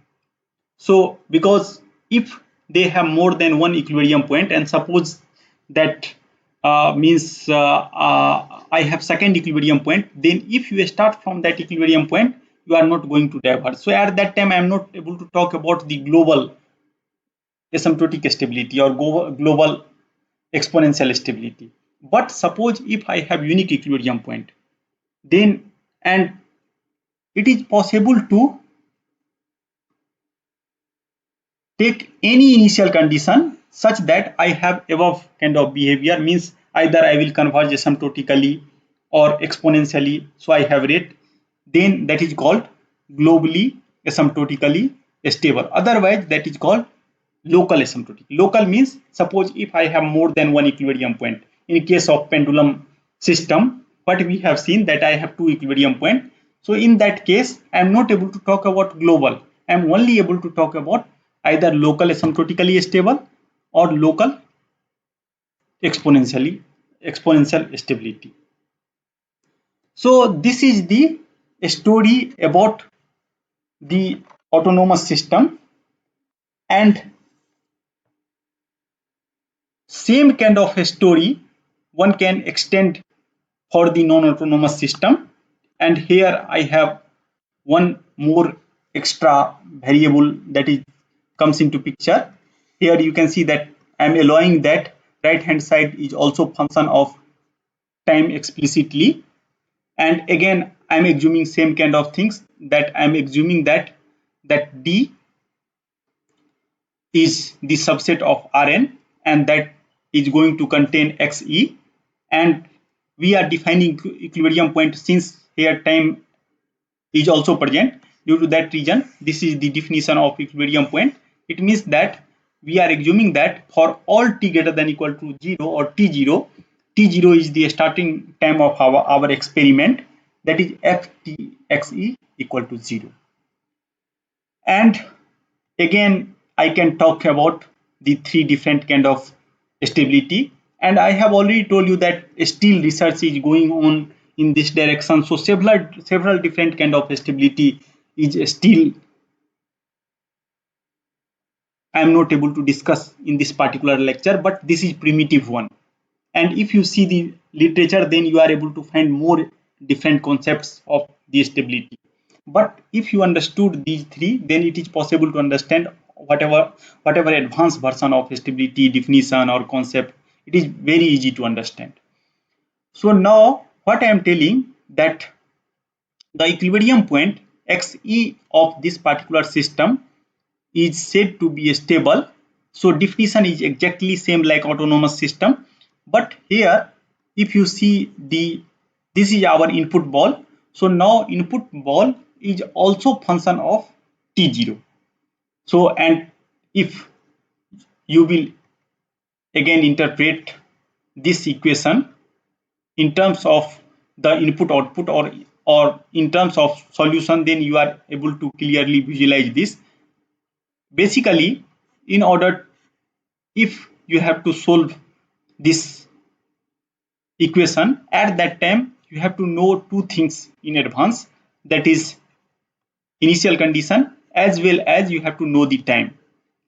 So because if they have more than one equilibrium point, and suppose that means I have second equilibrium point, then if you start from that equilibrium point, you are not going to diverge. So at that time I am not able to talk about the global asymptotic stability or global exponential stability. But suppose if I have unique equilibrium point, then and it is possible to take any initial condition such that I have above kind of behavior, means either I will converge asymptotically or exponentially, so I have rate, then that is called globally asymptotically stable. Otherwise that is called local asymptotic. Local means suppose if I have more than one equilibrium point. In case of pendulum system, what we have seen that I have two equilibrium point. So in that case I am not able to talk about global. I am only able to talk about either local asymptotically stable or local exponential stability. So this is the story about the autonomous system, and same kind of a story one can extend for the non-autonomous system. And here I have one more extra variable that is comes into picture. Here you can see that I am allowing that right hand side is also function of time explicitly, and again I am assuming same kind of things, that I am assuming that D is the subset of Rn, and that is going to contain Xe, and we are defining equilibrium point since here time is also present. Due to that reason, this is the definition of equilibrium point. It means that we are assuming that for all t greater than equal to 0 or t0, t0 is the starting time of our experiment, that is ftxe equal to 0. And again I can talk about the three different kind of stability, and I have already told you that still research is going on in this direction. So several different kind of stability is still I am not able to discuss in this particular lecture, but this is primitive one. And if you see the literature, then you are able to find more different concepts of the stability. But if you understood these three, then it is possible to understand whatever advanced version of stability definition or concept. It is very easy to understand. So now what I am telling, that the equilibrium point Xe of this particular system is said to be stable. So definition is exactly same like autonomous system, but here if you see this is our input ball. So now input ball is also function of T0. So and if you will again interpret this equation in terms of the input output or in terms of solution, then you are able to clearly visualize this. Basically, in order, if you have to solve this equation, at that time you have to know two things in advance, that is initial condition as well as you have to know the time,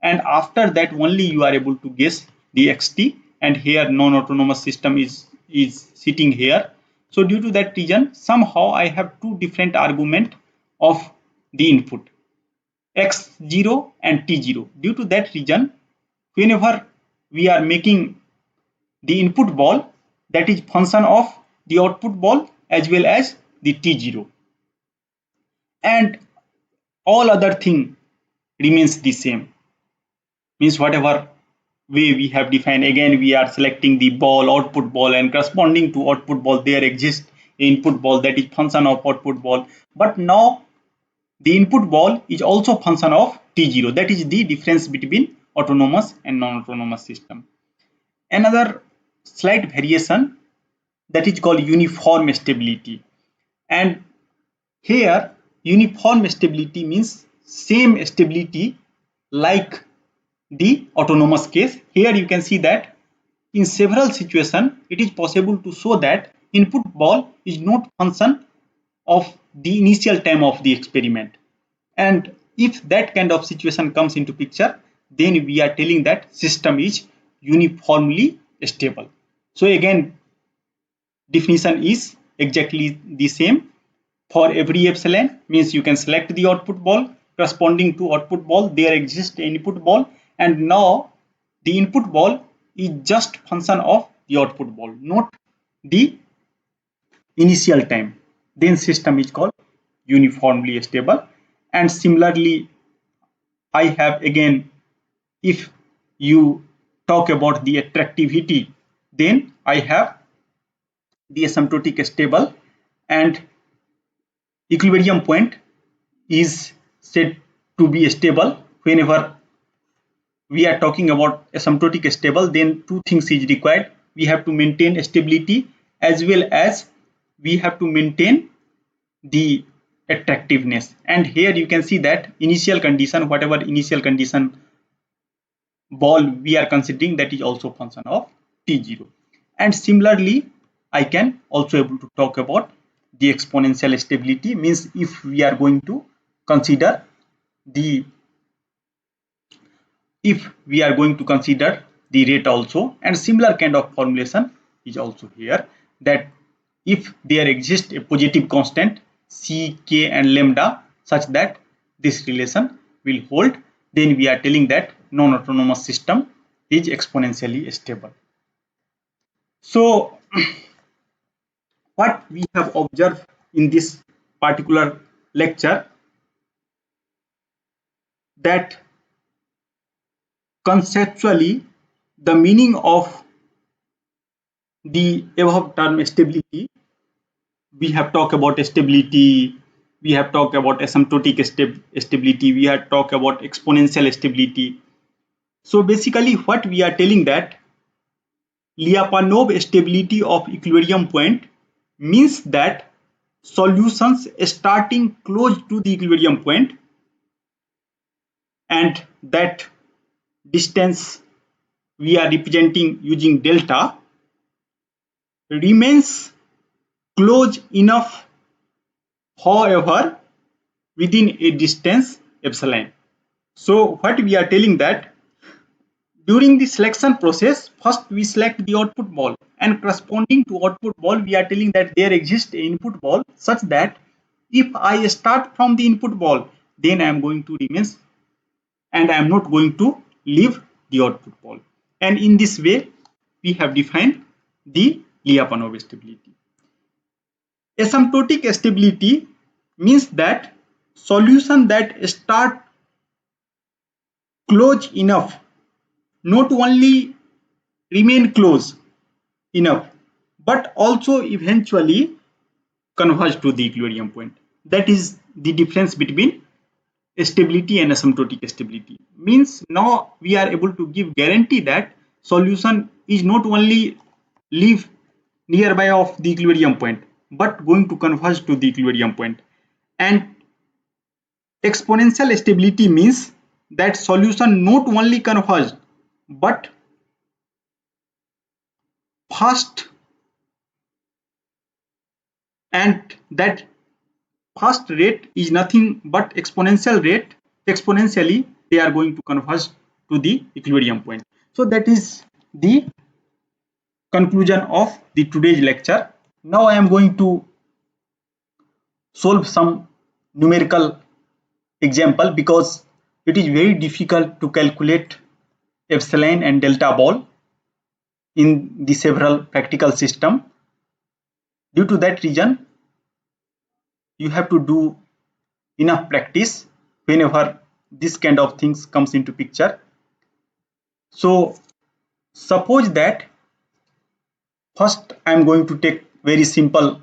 and after that only you are able to guess the xt, and here non-autonomous system is sitting here. So due to that reason, somehow I have two different argument of the input x0 and t0. Due to that reason, whenever we are making the input ball, that is function of the output ball as well as the t0, and all other thing remains the same. Means whatever way we have defined, again we are selecting the ball, output ball, and corresponding to output ball there exists input ball, that is function of output ball. But now the input ball is also function of t0. That is the difference between autonomous and non-autonomous system. Another slight variation, that is called uniform stability. And here uniform stability means same stability like the autonomous case. Here you can see that in several situations it is possible to show that input ball is not function of the initial time of the experiment, and if that kind of situation comes into picture, then we are telling that system is uniformly stable. So again, definition is exactly the same for every epsilon. Means you can select the output ball, corresponding to output ball there exists input ball, and now the input ball is just function of the output ball, not the initial time. Then system is called uniformly stable. And similarly, I have again, if you talk about the attractivity, then I have the asymptotic stable, and equilibrium point is said to be stable. Whenever we are talking about asymptotic stable, then two things is required. We have to maintain stability as well as we have to maintain the attractiveness. And here you can see that initial condition, whatever initial condition ball we are considering, that is also function of t0. And similarly, I can also able to talk about the exponential stability. Means if we are going to consider the rate also, and similar kind of formulation is also here, that if there exists a positive constant c, k and lambda such that this relation will hold, then we are telling that non-autonomous system is exponentially stable. So what we have observed in this particular lecture, that conceptually the meaning of the above term stability, we have talked about stability, we have talked about asymptotic stability, we have talked about exponential stability. So basically what we are telling that Lyapunov stability of equilibrium point means that solutions starting close to the equilibrium point, and that distance we are representing using delta, remains close enough, however within a distance epsilon. So what we are telling that during the selection process, first we select the output ball, and corresponding to output ball we are telling that there exists an input ball such that if I start from the input ball, then I am going to remain and I am not going to leave the output ball. And in this way we have defined the Lyapunov stability. Asymptotic stability means that solution that start close enough, not only remain close enough, but also eventually converge to the equilibrium point. That is the difference between stability and asymptotic stability. Means now we are able to give guarantee that solution is not only live nearby of the equilibrium point, but going to converge to the equilibrium point. And exponential stability means that solution not only converge but fast, and that fast rate is nothing but exponential rate. Exponentially they are going to converge to the equilibrium point. So that is the conclusion of the today's lecture. Now I am going to solve some numerical example because it is very difficult to calculate epsilon and delta ball in the several practical system. Due to that reason, you have to do enough practice whenever this kind of things comes into picture. So suppose that first I am going to take very simple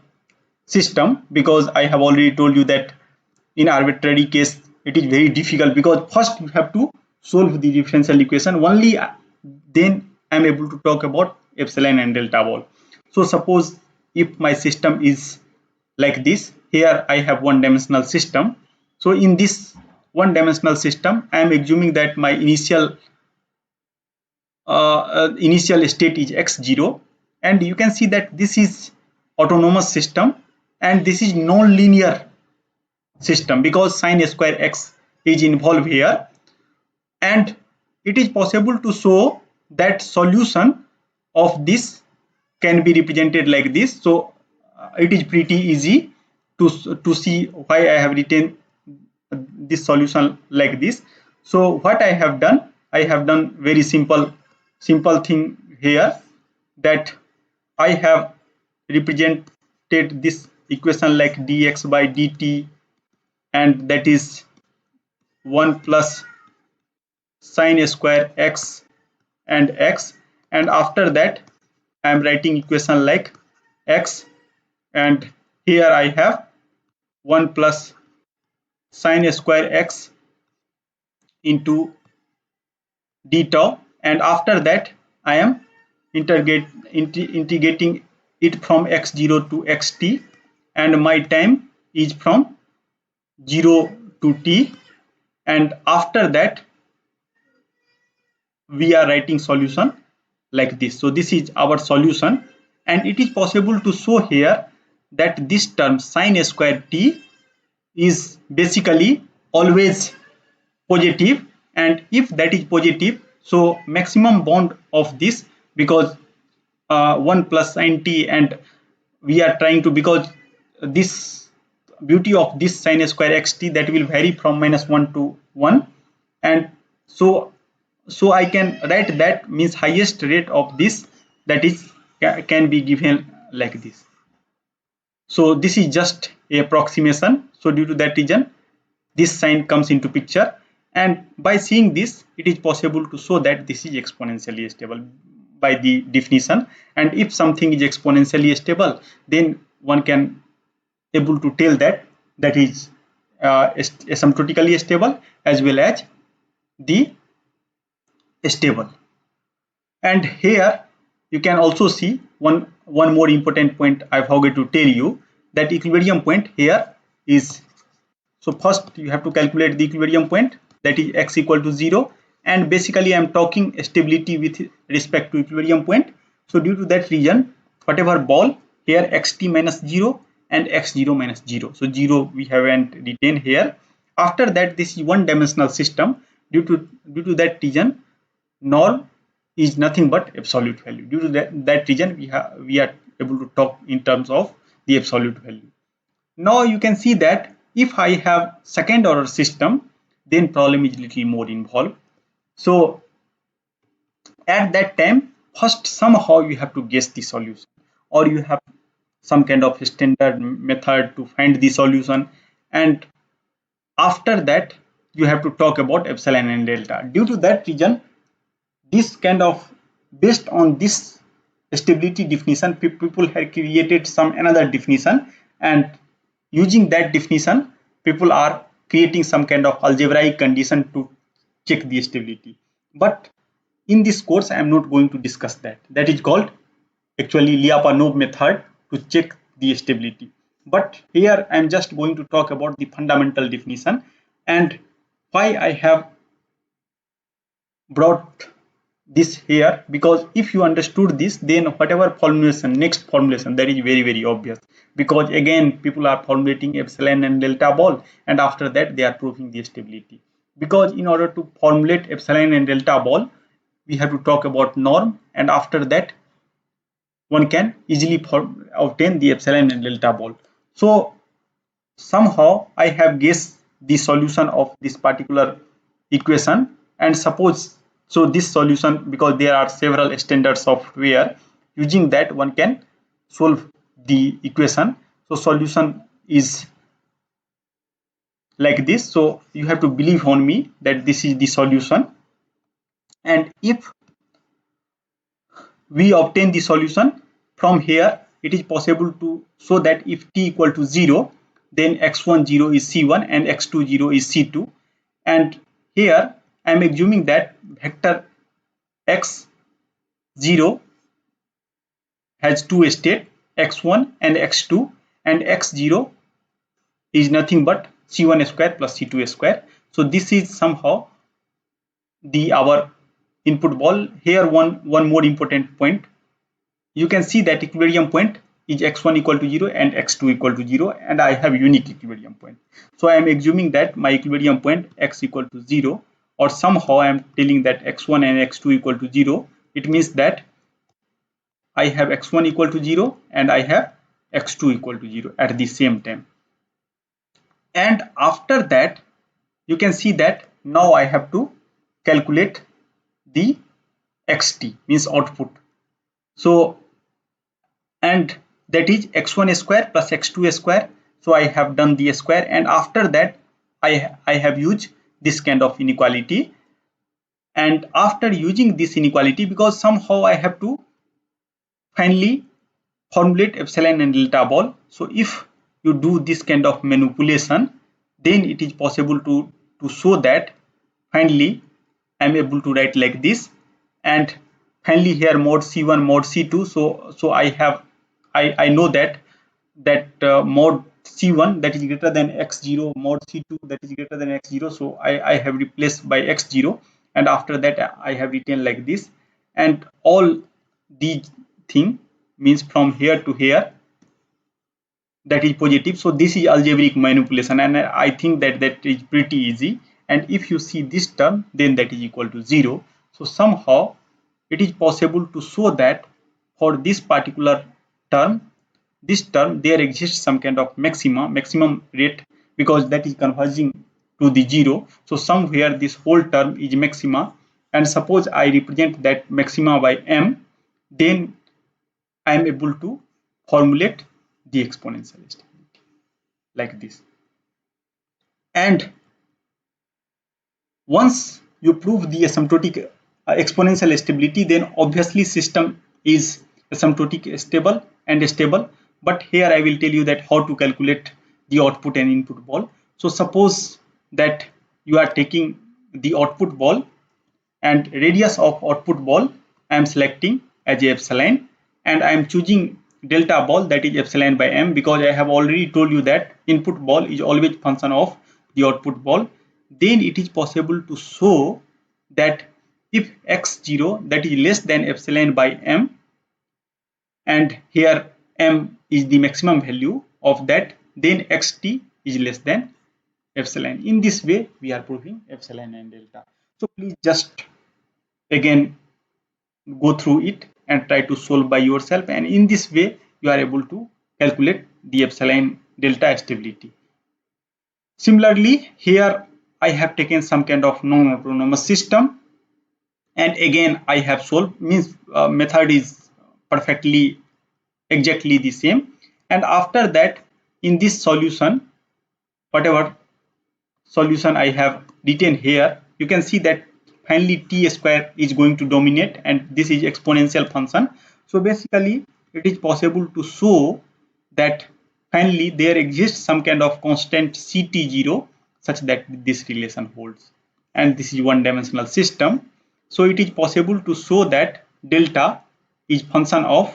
system, because I have already told you that in arbitrary case it is very difficult, because first you have to solve the differential equation, only then I am able to talk about epsilon and delta ball. So suppose if my system is like this, here I have one dimensional system. So in this one dimensional system I am assuming that my initial state is x0, and you can see that this is autonomous system and this is non-linear system because sine square x is involved here, and it is possible to show that solution of this can be represented like this. So it is pretty easy to see why I have written this solution like this. So what I have done very simple thing here, that I have represented this equation like dx by dt, and that is 1 plus sine square x and x, and after that I am writing equation like x, and here I have 1 plus sine square x into d tau, and after that I am integrating it from x0 to xt, and my time is from 0 to t, and after that we are writing solution like this. So this is our solution, and it is possible to show here that this term sine square t is basically always positive, and if that is positive, so maximum bound of this, because 1 plus sine t, and we are trying to, because this beauty of this sine square xt, that will vary from -1 to 1, and so I can write that means highest rate of this, that is can be given like this. So this is just a approximation. So due to that reason this sign comes into picture, and by seeing this it is possible to show that this is exponentially stable by the definition, and if something is exponentially stable, then one can able to tell that that is asymptotically stable as well as the stable. And here you can also see one more important point I forgot to tell you, that equilibrium point here is, so first you have to calculate the equilibrium point, that is x equal to 0, and basically I am talking stability with respect to equilibrium point. So due to that reason, whatever ball here, xt minus 0 and x0 minus 0, so 0 we haven't written here. After that this is one dimensional system. Due to that reason, norm is nothing but absolute value. Due to that reason we are able to talk in terms of the absolute value. Now you can see that if I have second order system, then problem is little more involved. So at that time, first somehow you have to guess the solution, or you have some kind of standard method to find the solution, and after that you have to talk about epsilon and delta. Due to that reason, this kind of, based on this stability definition, people have created some another definition, and using that definition people are creating some kind of algebraic condition to check the stability. But in this course I am not going to discuss that. That is called actually Lyapunov method to check the stability. But here I am just going to talk about the fundamental definition and why I have brought this here, because if you understood this, then whatever formulation, next formulation, that is very obvious, because again people are formulating epsilon and delta ball, and after that they are proving the stability. Because in order to formulate epsilon and delta ball, we have to talk about norm, and after that one can easily obtain the epsilon and delta ball. So somehow I have guessed the solution of this particular equation, and suppose, so this solution, because there are several standard software, using that one can solve the equation. So solution is like this. So you have to believe on me that this is the solution, and if we obtain the solution from here, it is possible to show that if t equal to 0, then x1 0 is c1 and x2 0 is c2. And here I am assuming that vector x0 has two states, x1 and x2, and x0 is nothing but c1 square plus c2 square. So this is somehow the our input ball. Here one more important point, you can see that equilibrium point is x1 equal to 0 and x2 equal to 0, and I have unique equilibrium point. So I am assuming that my equilibrium point x equal to 0, or somehow I am telling that x1 and x2 equal to 0. It means that I have x1 equal to 0 and I have x2 equal to 0 at the same time. And after that, you can see that now I have to calculate the xt, means output. So, and that is x1 square plus x2 square. So I have done the square, and after that I have used this kind of inequality. And after using this inequality, because somehow I have to finally formulate epsilon and delta ball. So if you do this kind of manipulation, then it is possible to show that finally I am able to write like this, and finally here mod c1 mod c2. So I know that mod c1 that is greater than x0, mod c2 that is greater than x0. So I have replaced by x0, and after that I have written like this, and all these thing means from here to here, that is positive. So this is algebraic manipulation, and I think that is pretty easy. And if you see this term, then that is equal to 0. So somehow it is possible to show that for this particular term, this term, there exists some kind of maximum rate, because that is converging to the 0. So somewhere this whole term is maxima, and suppose I represent that maxima by m, then I am able to formulate the exponential stability like this. And once you prove the asymptotic exponential stability, then obviously system is asymptotic stable and stable. But here I will tell you that how to calculate the output and input ball. So suppose that you are taking the output ball, and radius of output ball I am selecting as a epsilon, and I am choosing delta ball, that is epsilon by m, because I have already told you that input ball is always function of the output ball. Then it is possible to show that if x0 that is less than epsilon by m, and here m is the maximum value of that, then xt is less than epsilon. In this way we are proving epsilon and delta. So please just again go through it and try to solve by yourself, and in this way you are able to calculate the epsilon delta stability. Similarly, here I have taken some kind of non-autonomous system, and again I have solved, means method is perfectly exactly the same. And after that, in this solution, whatever solution I have written here, you can see that finally t square is going to dominate, and this is exponential function. So basically it is possible to show that finally there exists some kind of constant ct0 such that this relation holds, and this is one dimensional system. So it is possible to show that delta is function of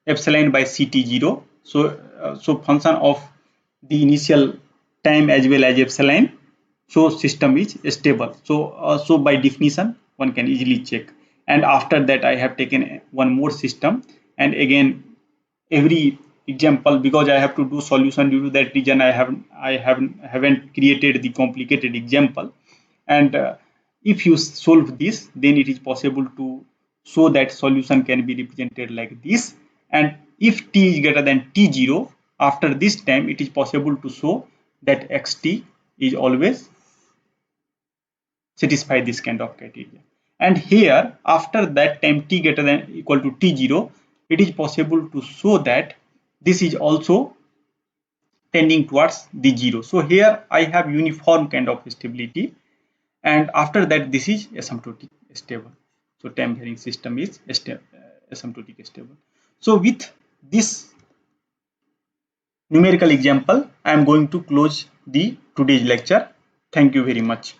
epsilon by ct0. So function of the initial time as well as epsilon, so system is stable. So by definition one can easily check. And after that I have taken one more system, and again every example, because I have to do solution, due to that reason I haven't created the complicated example. And if you solve this, then it is possible to show that solution can be represented like this. And if t is greater than t0, after this time it is possible to show that xt is always satisfy this kind of criteria. And here after that time t greater than equal to t0, it is possible to show that this is also tending towards the zero. So here I have uniform kind of stability, and after that this is asymptotic stable. So time varying system is asymptotic stable. So with this numerical example I am going to close the today's lecture. Thank you very much.